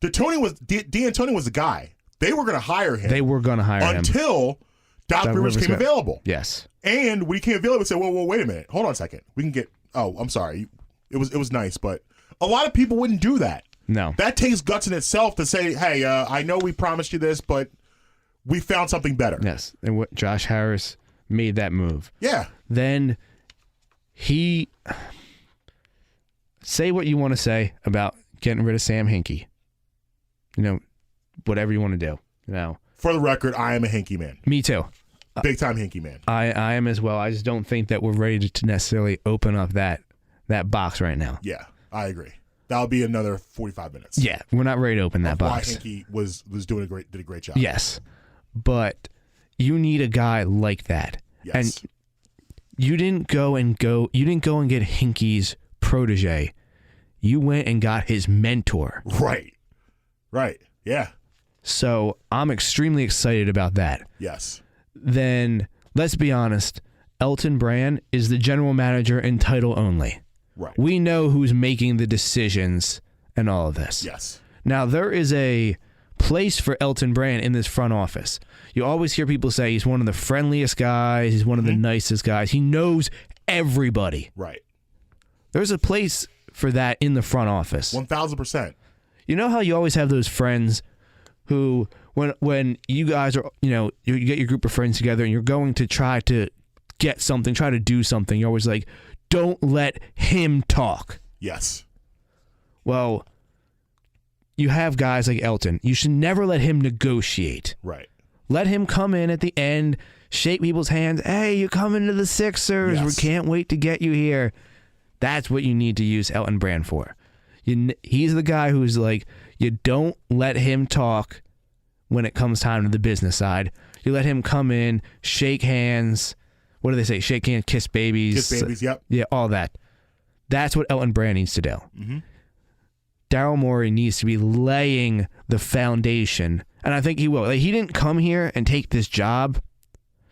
S2: D'Antoni was the guy. They were going to hire him.
S3: They were going to hire him.
S2: Until Doc Rivers came available.
S3: Yes.
S2: And when he came available, we said, whoa, wait a minute. Hold on a second. We can get... Oh, I'm sorry. It was nice, but... A lot of people wouldn't do that.
S3: No.
S2: That takes guts in itself to say, hey, I know we promised you this, but we found something better.
S3: Yes. And what Josh Harris made that move.
S2: Yeah.
S3: Then he... Say what you want to say about getting rid of Sam Hinkie. Whatever you want to do.
S2: For the record, I am a Hinkie man.
S3: Me too.
S2: Big time Hinkie man.
S3: I am as well. I just don't think that we're ready to necessarily open up that box right now.
S2: Yeah. I agree. That'll be another 45 minutes.
S3: Yeah, we're not ready to open that box.
S2: Why Hinkie was did a great job.
S3: Yes, but you need a guy like that.
S2: Yes.
S3: And you didn't go and get Hinkie's protege. You went and got his mentor.
S2: Right. Yeah.
S3: So I'm extremely excited about that.
S2: Yes.
S3: Then let's be honest. Elton Brand is the general manager in title only.
S2: Right.
S3: We know who's making the decisions and all of this.
S2: Yes.
S3: Now, there is a place for Elton Brand in this front office. You always hear people say he's one of the friendliest guys. He's one of the nicest guys. He knows everybody.
S2: Right.
S3: There's a place for that in the front office.
S2: 1,000%.
S3: You know how you always have those friends who, when you guys are, you get your group of friends together and you're going to try to get something, try to do something, you're always like, don't let him talk.
S2: Yes.
S3: Well, you have guys like Elton. You should never let him negotiate.
S2: Right.
S3: Let him come in at the end, shake people's hands. Hey, you're coming to the Sixers.
S2: Yes.
S3: We can't wait to get you here. That's what you need to use Elton Brand for. He's the guy who's like, you don't let him talk when it comes time to the business side. You let him come in, shake hands. What do they say? Shake hands, kiss babies.
S2: Kiss babies, yep.
S3: Yeah, all that. That's what Elton Brand needs to do.
S2: Mm-hmm.
S3: Daryl Morey needs to be laying the foundation, and I think he will. Like, he didn't come here and take this job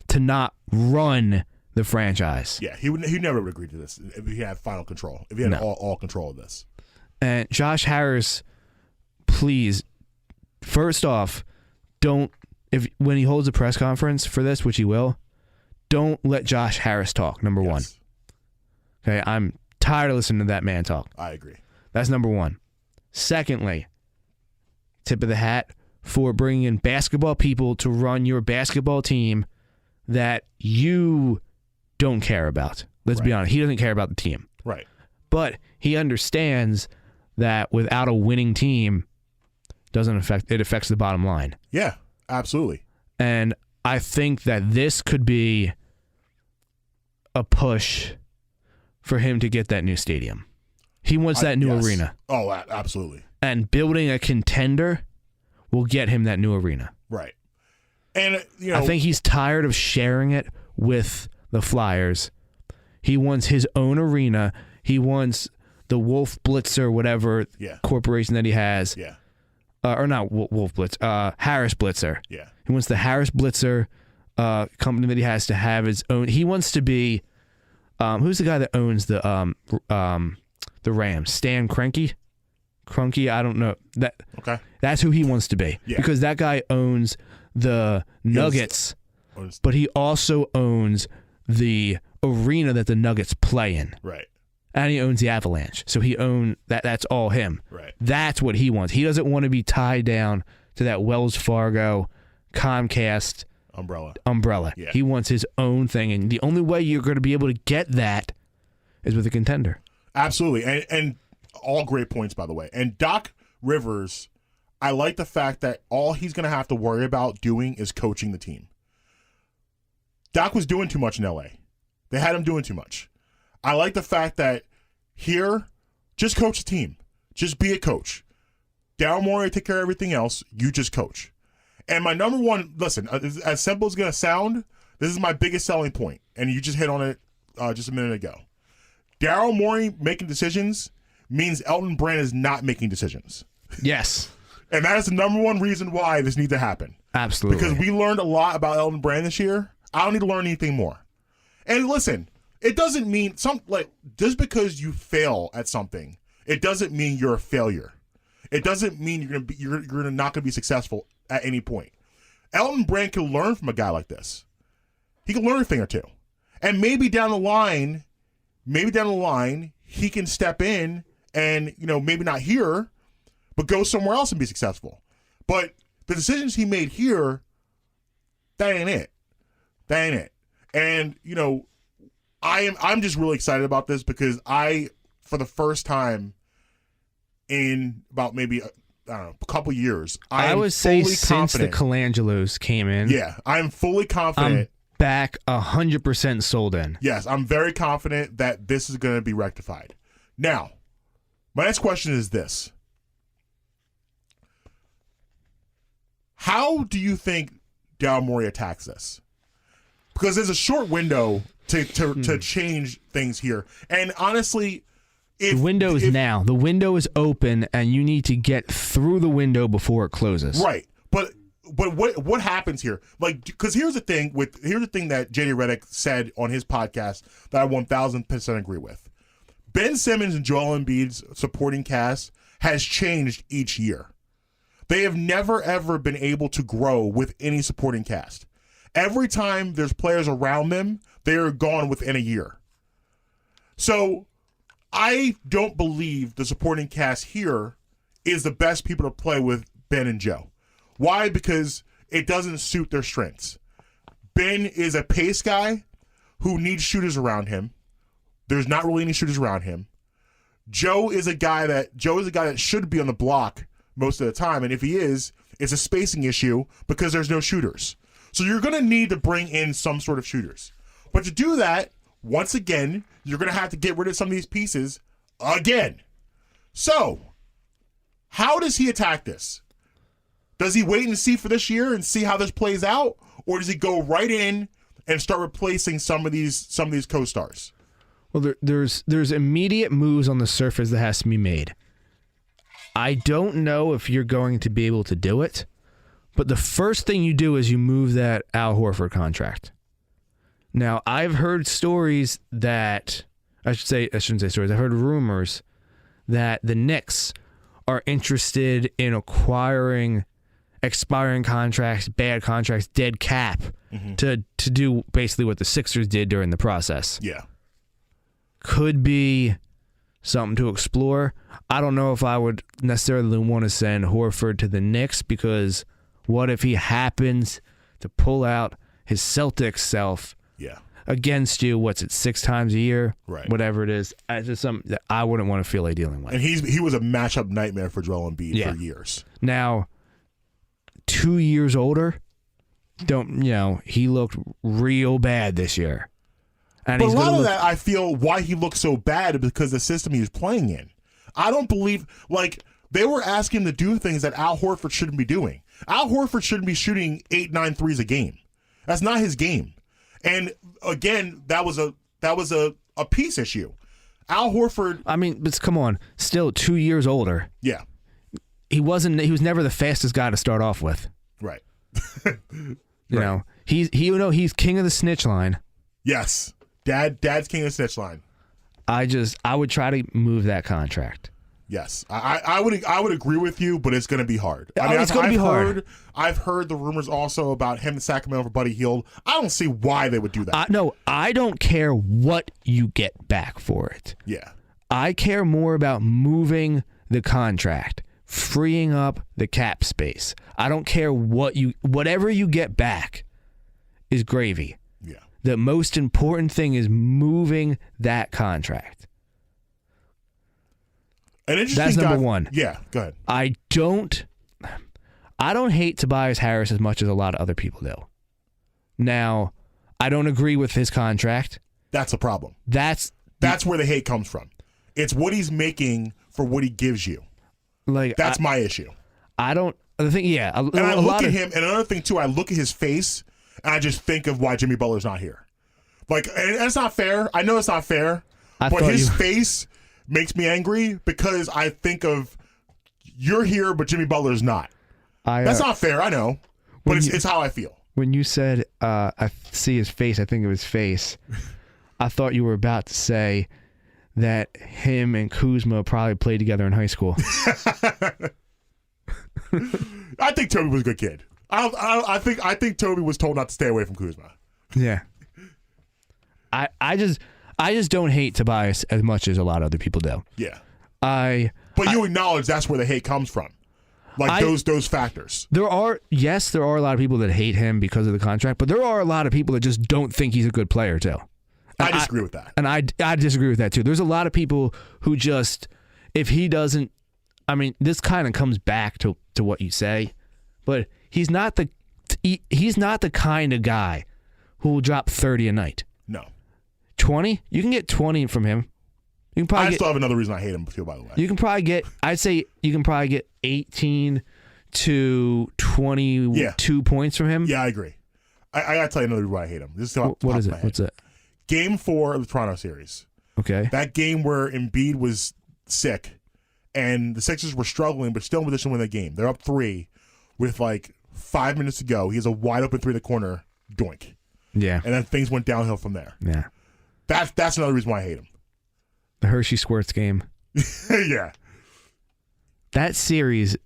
S3: to not run the franchise.
S2: Yeah, he never would agree to this if he had final control, if he had all control of this.
S3: And Josh Harris, please, first off, when he holds a press conference for this, which he will, don't let Josh Harris talk, number one. Okay, I'm tired of listening to that man talk.
S2: I agree.
S3: That's number one. Secondly, tip of the hat for bringing in basketball people to run your basketball team that you don't care about. Let's be honest. He doesn't care about the team.
S2: Right.
S3: But he understands that without a winning team, it affects the bottom line.
S2: Yeah, absolutely.
S3: And I think that this could be a push for him to get that new stadium. He wants that new arena.
S2: Oh, absolutely.
S3: And building a contender will get him that new arena.
S2: Right. And,
S3: I think he's tired of sharing it with the Flyers. He wants his own arena. He wants the Wolf Blitzer, whatever corporation that he has.
S2: Yeah.
S3: Or not Wolf Blitz, Harris Blitzer.
S2: Yeah.
S3: He wants the Harris Blitzer company that he has to have his own. He wants to be, who's the guy that owns the Rams? Stan Kroenke? Kroenke, I don't know. That's who he wants to be.
S2: Yeah.
S3: Because that guy owns the Nuggets, but he also owns the arena that the Nuggets play in.
S2: Right.
S3: And he owns the Avalanche. So he owns that's all him.
S2: Right.
S3: That's what he wants. He doesn't want to be tied down to that Wells Fargo, Comcast umbrella.
S2: Yeah.
S3: He wants his own thing. And the only way you're going to be able to get that is with a contender.
S2: Absolutely. And all great points, by the way. And Doc Rivers, I like the fact that all he's going to have to worry about doing is coaching the team. Doc was doing too much in L.A. They had him doing too much. I like the fact that here, just coach the team. Just be a coach. Daryl Morey take care of everything else. You just coach. And my number one, listen, as simple as it's going to sound, this is my biggest selling point. And you just hit on it just a minute ago. Daryl Morey making decisions means Elton Brand is not making decisions.
S3: Yes.
S2: And that is the number one reason why this needs to happen.
S3: Absolutely.
S2: Because we learned a lot about Elton Brand this year. I don't need to learn anything more. And listen, it doesn't mean just because you fail at something, it doesn't mean you're a failure. It doesn't mean you're not going to be successful at any point. Elton Brand can learn from a guy like this. He can learn a thing or two. And maybe down the line, he can step in and, maybe not here, but go somewhere else and be successful. But the decisions he made here, that ain't it. And, I'm just really excited about this because for the first time in about maybe, a couple years,
S3: I would say since the Colangelos came in.
S2: Yeah, I'm fully confident.
S3: I'm back 100% sold in.
S2: Yes, I'm very confident that this is going to be rectified. Now, my next question is this. How do you think Daryl Morey attacks this? Because there's a short window to change things here. And honestly,
S3: the window is now. The window is open, and you need to get through the window before it closes.
S2: Right. But what happens here? Because here's the thing that JD Redick said on his podcast that I 1,000% agree with. Ben Simmons and Joel Embiid's supporting cast has changed each year. They have never, ever been able to grow with any supporting cast. Every time there's players around them, they are gone within a year. So I don't believe the supporting cast here is the best people to play with Ben and Joe. Why? Because it doesn't suit their strengths. Ben is a pace guy who needs shooters around him. There's not really any shooters around him. Joe is a guy that should be on the block most of the time, and if he is, it's a spacing issue because there's no shooters. So you're going to need to bring in some sort of shooters. But to do that, once again, you're going to have to get rid of some of these pieces again. So, how does he attack this? Does he wait and see for this year and see how this plays out? Or does he go right in and start replacing some of these co-stars?
S3: Well, there's immediate moves on the surface that has to be made. I don't know if you're going to be able to do it, but the first thing you do is you move that Al Horford contract. Now, I've heard stories that, I shouldn't say stories, I've heard rumors that the Knicks are interested in acquiring expiring contracts, bad contracts, dead cap, to do basically what the Sixers did during the process.
S2: Yeah.
S3: Could be something to explore. I don't know if I would necessarily want to send Horford to the Knicks, because what if he happens to pull out his Celtics self against you, 6 times a year?
S2: Right.
S3: Whatever it is. It's just something that I wouldn't want to feel like dealing with.
S2: And he was a matchup nightmare for Joel Embiid for years.
S3: Now, 2 years older, he looked real bad this year. And
S2: but a lot of that, I feel, why he looked so bad is because the system he was playing in. I don't believe, they were asking him to do things that Al Horford shouldn't be doing. Al Horford shouldn't be shooting 8-9 threes a game. That's not his game. And again, that was a piece issue. Al Horford.
S3: I mean, but come on, still 2 years older.
S2: Yeah.
S3: He was never the fastest guy to start off with.
S2: Right.
S3: You know, he's king of the snitch line.
S2: Yes. Dad's king of the snitch line.
S3: I would try to move that contract.
S2: Yes, I would agree with you, but it's going to be hard.
S3: It's going to be hard.
S2: I've heard the rumors also about him in Sacramento for Buddy Hield. I don't see why they would do that.
S3: No, I don't care what you get back for it.
S2: Yeah.
S3: I care more about moving the contract, freeing up the cap space. I don't care whatever you get back is gravy.
S2: Yeah.
S3: The most important thing is moving that contract. That's number one.
S2: Yeah, go ahead.
S3: I don't hate Tobias Harris as much as a lot of other people do. Now, I don't agree with his contract.
S2: That's a problem.
S3: That's
S2: where the hate comes from. It's what he's making for what he gives you. That's my issue.
S3: I don't. The thing, yeah.
S2: And I look at him, and another thing too, I look at his face, and I just think of why Jimmy Butler's not here. And it's not fair. I know it's not fair, but his face makes me angry because I think of, you're here, but Jimmy Butler's not. That's not fair, I know, but it's how I feel.
S3: When you said, I see his face, I think of his face, I thought you were about to say that him and Kuzma probably played together in high school.
S2: I think Toby was a good kid. I think Toby was told not to stay away from Kuzma.
S3: Yeah. I just don't hate Tobias as much as a lot of other people do.
S2: Yeah. But you acknowledge that's where the hate comes from. Those factors.
S3: There are a lot of people that hate him because of the contract, but there are a lot of people that just don't think he's a good player too.
S2: I disagree with that.
S3: And I disagree with that too. There's a lot of people who just, if he doesn't, I mean, this kind of comes back to what you say, but he's not the kind of guy who will drop 30 a night.
S2: No.
S3: 20? You can get 20 from him. You can probably
S2: I still have another reason I hate him too, by the way.
S3: You can probably get, I'd say you can probably get 18 to 22 points from him.
S2: Yeah, I agree. I got to tell you another reason why I hate him. This is
S3: what is it? What's it?
S2: Game 4 of the Toronto series.
S3: Okay.
S2: That game where Embiid was sick and the Sixers were struggling but still in position to win the game. They're up 3 with 5 minutes to go. He has a wide open 3 in the corner. Doink.
S3: Yeah.
S2: And then things went downhill from there.
S3: Yeah.
S2: That's another reason why I hate him.
S3: The Hershey Squirts game.
S2: Yeah.
S3: That series.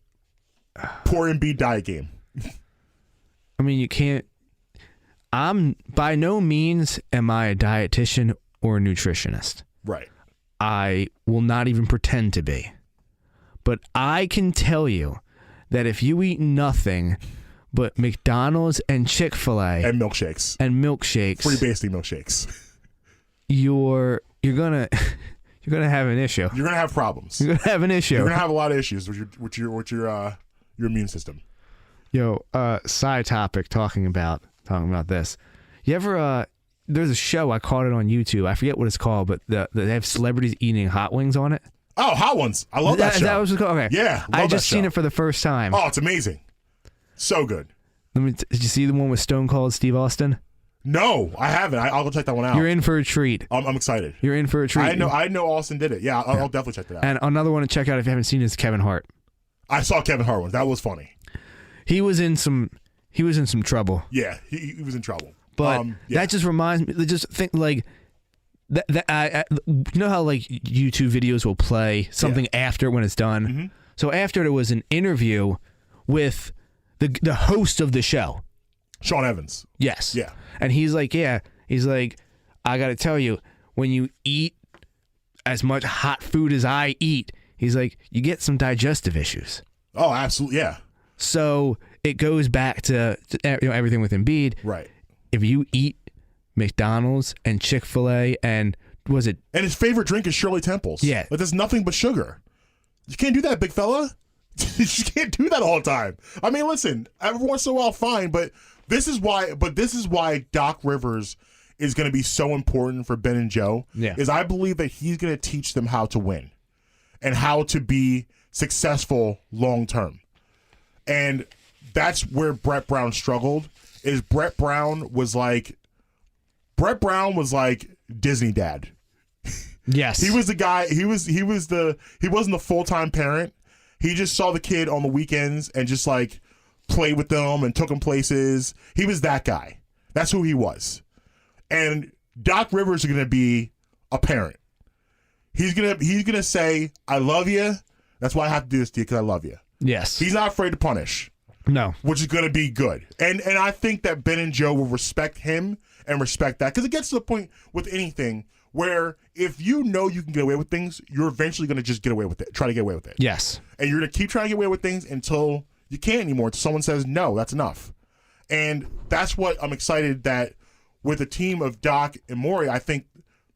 S2: Poor Embiid diet game.
S3: I mean, you can't. I'm by no means am I a dietitian or a nutritionist.
S2: Right.
S3: I will not even pretend to be. But I can tell you that if you eat nothing but McDonald's and Chick-fil-A
S2: And milkshakes.
S3: and milkshakes,
S2: Free basting milkshakes.
S3: you're gonna you're gonna have an issue.
S2: You're gonna have problems.
S3: You're gonna have an issue.
S2: You're gonna have a lot of issues with your immune system.
S3: Yo, side topic talking about this. You ever there's a show, I caught it on YouTube. I forget what it's called, but they have celebrities eating hot wings on it.
S2: Oh, Hot Ones. I love that show.
S3: That was called, okay.
S2: Yeah,
S3: I
S2: love
S3: just
S2: that
S3: seen
S2: show.
S3: it for the first time.
S2: Oh, it's amazing. So good.
S3: Did you see the one with Stone Cold Steve Austin?
S2: No, I haven't. I'll go check that one out.
S3: You're in for a treat.
S2: I'm excited.
S3: You're in for a treat.
S2: I know Austin did it. Yeah, I'll definitely check that out.
S3: And another one to check out if you haven't seen is Kevin Hart.
S2: I saw Kevin Hart one. That was funny.
S3: He was in some trouble.
S2: Yeah, he was in trouble.
S3: But
S2: yeah.
S3: that just reminds me. Just think like that. You know how like YouTube videos will play something after when it's done.
S2: Mm-hmm.
S3: So after there was an interview with the host of the show.
S2: Sean Evans.
S3: Yes.
S2: Yeah.
S3: And he's like, I got to tell you, when you eat as much hot food as I eat, he's like, you get some digestive issues.
S2: Oh, absolutely. Yeah.
S3: So it goes back to everything with Embiid.
S2: Right.
S3: If you eat McDonald's and Chick-fil-A and was it?
S2: And his favorite drink is Shirley Temple's.
S3: Yeah.
S2: Like, there's nothing but sugar. You can't do that, big fella. You can't do that all the time. I mean, listen, every once in a while, fine, but this is why Doc Rivers is going to be so important for Ben and Joe.
S3: Yeah.
S2: Is I believe that he's going to teach them how to win and how to be successful long term. And that's where Brett Brown struggled. Is Brett Brown was like Disney dad.
S3: Yes.
S2: He was the guy. He wasn't the full-time parent. He just saw the kid on the weekends and just like played with them and took them places. He was that guy. That's who he was. And Doc Rivers is going to be a parent. He's gonna say, "I love you. That's why I have to do this to you because I love you."
S3: Yes.
S2: He's not afraid to punish.
S3: No.
S2: Which is going to be good. And I think that Ben and Joe will respect him and respect that because it gets to the point with anything where if you know you can get away with things, you're eventually going to just get away with it, try to get away with it.
S3: Yes.
S2: And you're going to keep trying to get away with things until you can't anymore, until someone says, no, that's enough. And that's what I'm excited that with a team of Doc and Morey, I think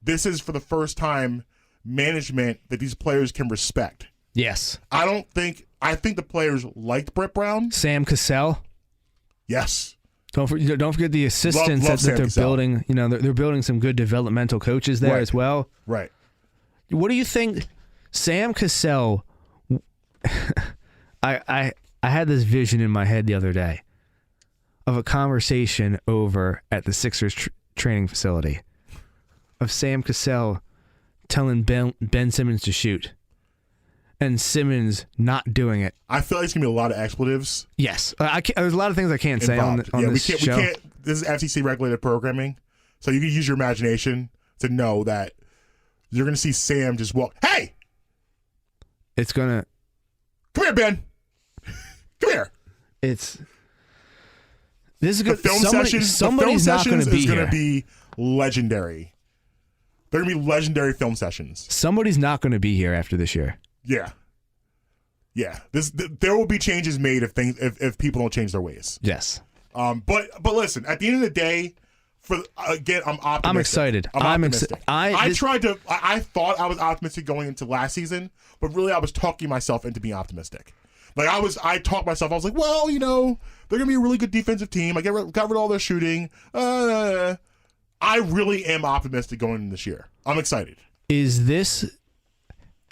S2: this is for the first time management that these players can respect.
S3: Yes.
S2: I think the players liked Brett Brown.
S3: Sam Cassell.
S2: Yes.
S3: Don't forget the assistants
S2: Love
S3: that
S2: Sam
S3: they're
S2: Cassell.
S3: building. You know, they're building some good developmental coaches there
S2: Right.
S3: as well.
S2: Right.
S3: What do you think, Sam Cassell? I had this vision in my head the other day of a conversation over at the Sixers training facility of Sam Cassell telling Ben Simmons to shoot and Simmons not doing it.
S2: I feel like it's gonna be a lot of expletives
S3: Yes, there's a lot of things I can't say on
S2: involved.
S3: this show.
S2: We can't. This is FCC regulated programming, so you can use your imagination to know that you're gonna see Sam just walk. Hey,
S3: It's gonna.
S2: come here, Ben. Come here.
S3: This is
S2: The
S3: good.
S2: film
S3: Somebody's not going to be
S2: is
S3: here.
S2: gonna be legendary. They're gonna be legendary film sessions.
S3: Somebody's not going to be here after this year.
S2: Yeah. Yeah. There will be changes made if people don't change their ways.
S3: Yes.
S2: But listen, at the end of the day, I'm optimistic.
S3: I'm excited.
S2: I'm optimistic. I thought I was optimistic going into last season, but really I was talking myself into being optimistic. Like I talked myself. I was like, well, they're gonna be a really good defensive team. I got rid of all their shooting. I really am optimistic going into this year. I'm excited.
S3: Is this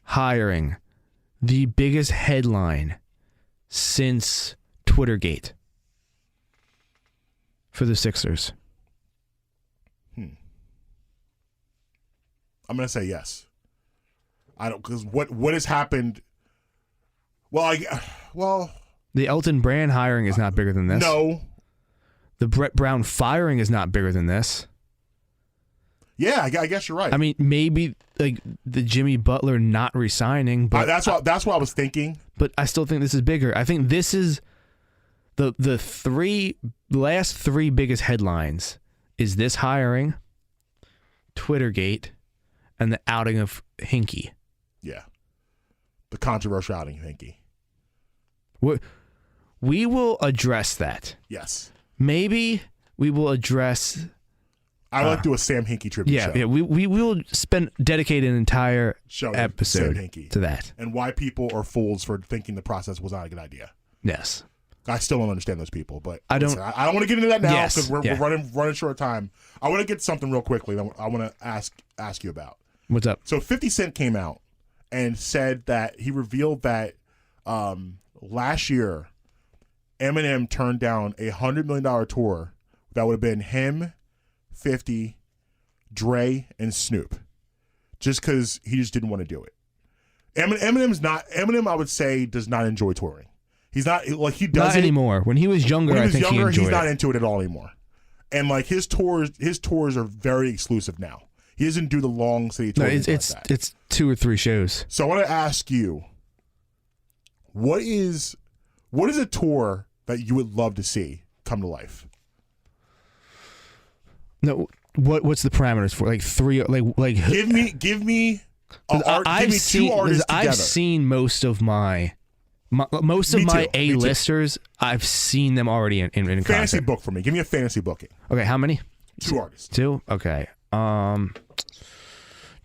S3: hiring the biggest headline since Twittergate for the Sixers?
S2: I'm gonna say yes. I don't because what has happened. Well,
S3: The Elton Brand hiring is not bigger than this.
S2: no.
S3: The Brett Brown firing is not bigger than this.
S2: Yeah, I guess you're right.
S3: I mean, maybe like the Jimmy Butler not resigning, but
S2: that's what I was thinking.
S3: But I still think this is bigger. I think this is the last three biggest headlines is this hiring, Twittergate, and the outing of Hinkie.
S2: Yeah. The controversial outing of Hinkie.
S3: We will address that.
S2: Yes.
S3: Maybe we will address.
S2: I would like to do a Sam Hinkie tribute show.
S3: Yeah. We will dedicate an entire
S2: Show
S3: episode
S2: Sam Hinkie.
S3: to that.
S2: And why people are fools for thinking the process was not a good idea.
S3: Yes.
S2: I still don't understand those people, but
S3: I don't
S2: want to get into that now
S3: Yes,
S2: because we're
S3: yeah.
S2: running short of time. I want to get something real quickly that I want to ask you about.
S3: What's up?
S2: So 50 Cent came out and said that he revealed that last year Eminem turned down a $100 million tour that would have been him, 50, Dre, and Snoop, just because he just didn't want to do it. Eminem, I would say, does not enjoy touring. He's not like he does
S3: Not anymore. When he was younger,
S2: When he was
S3: I think
S2: younger,
S3: he enjoyed
S2: he's not
S3: it.
S2: into it at all anymore. And like his tours are very exclusive now. He doesn't do the long city
S3: No,
S2: tours.
S3: it's 2 or 3 shows.
S2: So I want to ask you, what is a tour that you would love to see come to life?
S3: No, what's the parameters for? Like 3, like
S2: Give me two artists together.
S3: I've seen most of my A-listers. I've seen them already in
S2: Fantasy
S3: concert.
S2: book for me. Give me a fantasy booking.
S3: Okay, how many?
S2: 2 artists.
S3: 2? Okay.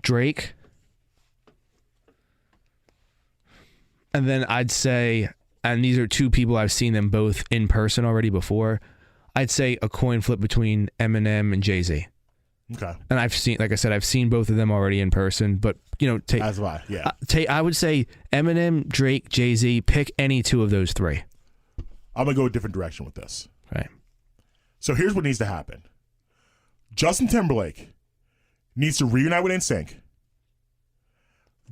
S3: Drake. And then I'd say, and these are 2 people I've seen them both in person already before. I'd say a coin flip between Eminem and Jay-Z.
S2: Okay.
S3: And I've seen, like I said, I've seen both of them already in person. But
S2: As have I. Yeah.
S3: I would say Eminem, Drake, Jay-Z. Pick any 2 of those 3.
S2: I'm gonna go a different direction with this.
S3: Right.
S2: So here's what needs to happen. Justin Timberlake needs to reunite with NSYNC.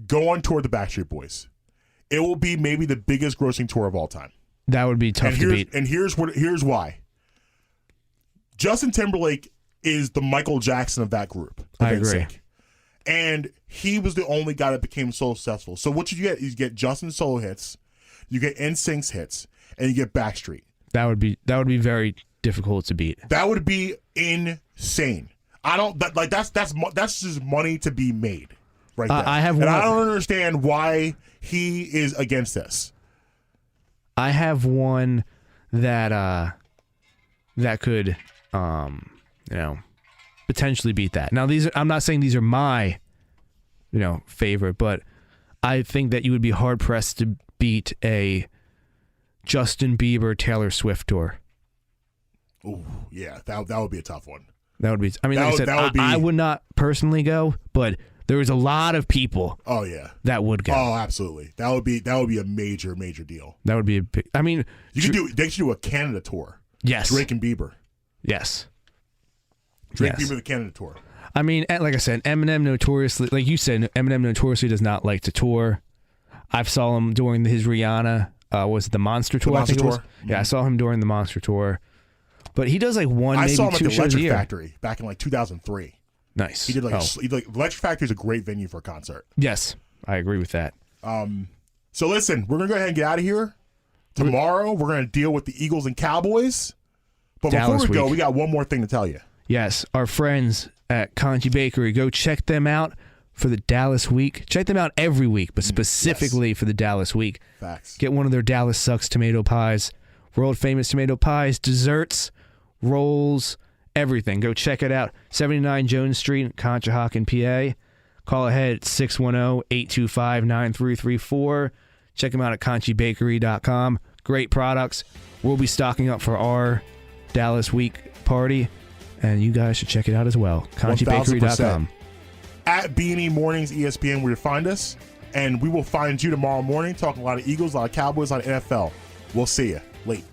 S2: Go on tour with the Backstreet Boys. It will be maybe the biggest grossing tour of all time.
S3: That would be tough to beat.
S2: And here's why. Justin Timberlake is the Michael Jackson of that group.
S3: I agree.
S2: NSYNC. And he was the only guy that became so successful. So what you get is you get Justin's solo hits, you get NSYNC's hits, and you get Backstreet.
S3: That would be very difficult to beat.
S2: That would be insane. That's just money to be made right there.
S3: I have
S2: and
S3: one.
S2: I don't understand why he is against this.
S3: I have one that could potentially beat that. Now I'm not saying these are my favorite, but I think that you would be hard pressed to beat a Justin Bieber Taylor Swift tour.
S2: Oh, yeah, that would be a tough one.
S3: That would be. I mean, like I said,
S2: that would be,
S3: I would not personally go, but there is a lot of people.
S2: Oh yeah,
S3: that would go.
S2: Oh, absolutely. That would be a major deal.
S3: That would be a big. I mean,
S2: they should do a Canada tour.
S3: Yes,
S2: Drake and Bieber.
S3: Yes,
S2: Drake Bieber the Canada tour.
S3: I mean, like I said, Eminem notoriously, like you said, Eminem notoriously does not like to tour. I saw him during his Rihanna. Was it the Monster Tour?
S2: I think it was.
S3: Mm-hmm. Yeah, I saw him during the Monster Tour. But he does like one, maybe 2 shows a year. I saw him at the
S2: Electric Factory back in like 2003.
S3: Nice.
S2: He did Electric Factory is a great venue for a concert.
S3: Yes, I agree with that.
S2: So listen, we're gonna go ahead and get out of here. Tomorrow we're gonna deal with the Eagles and Cowboys. But
S3: Dallas
S2: before we go,
S3: week.
S2: we got one more thing to tell you.
S3: Yes, our friends at Conchi Bakery. Go check them out for the Dallas week. Check them out every week, but specifically for the Dallas week.
S2: Facts.
S3: Get one of their Dallas Sucks tomato pies. World famous tomato pies, desserts, rolls, everything. Go check it out. 79 Jones Street, Conshohocken, PA. Call ahead at 610-825-9334. Check them out at conchibakery.com. Great products. We'll be stocking up for our Dallas week party, and you guys should check it out as well. conchibakery.com.
S2: At Beanie Mornings ESPN, where you find us, and we will find you tomorrow morning talking a lot of Eagles, a lot of Cowboys, a lot of NFL. We'll see you late.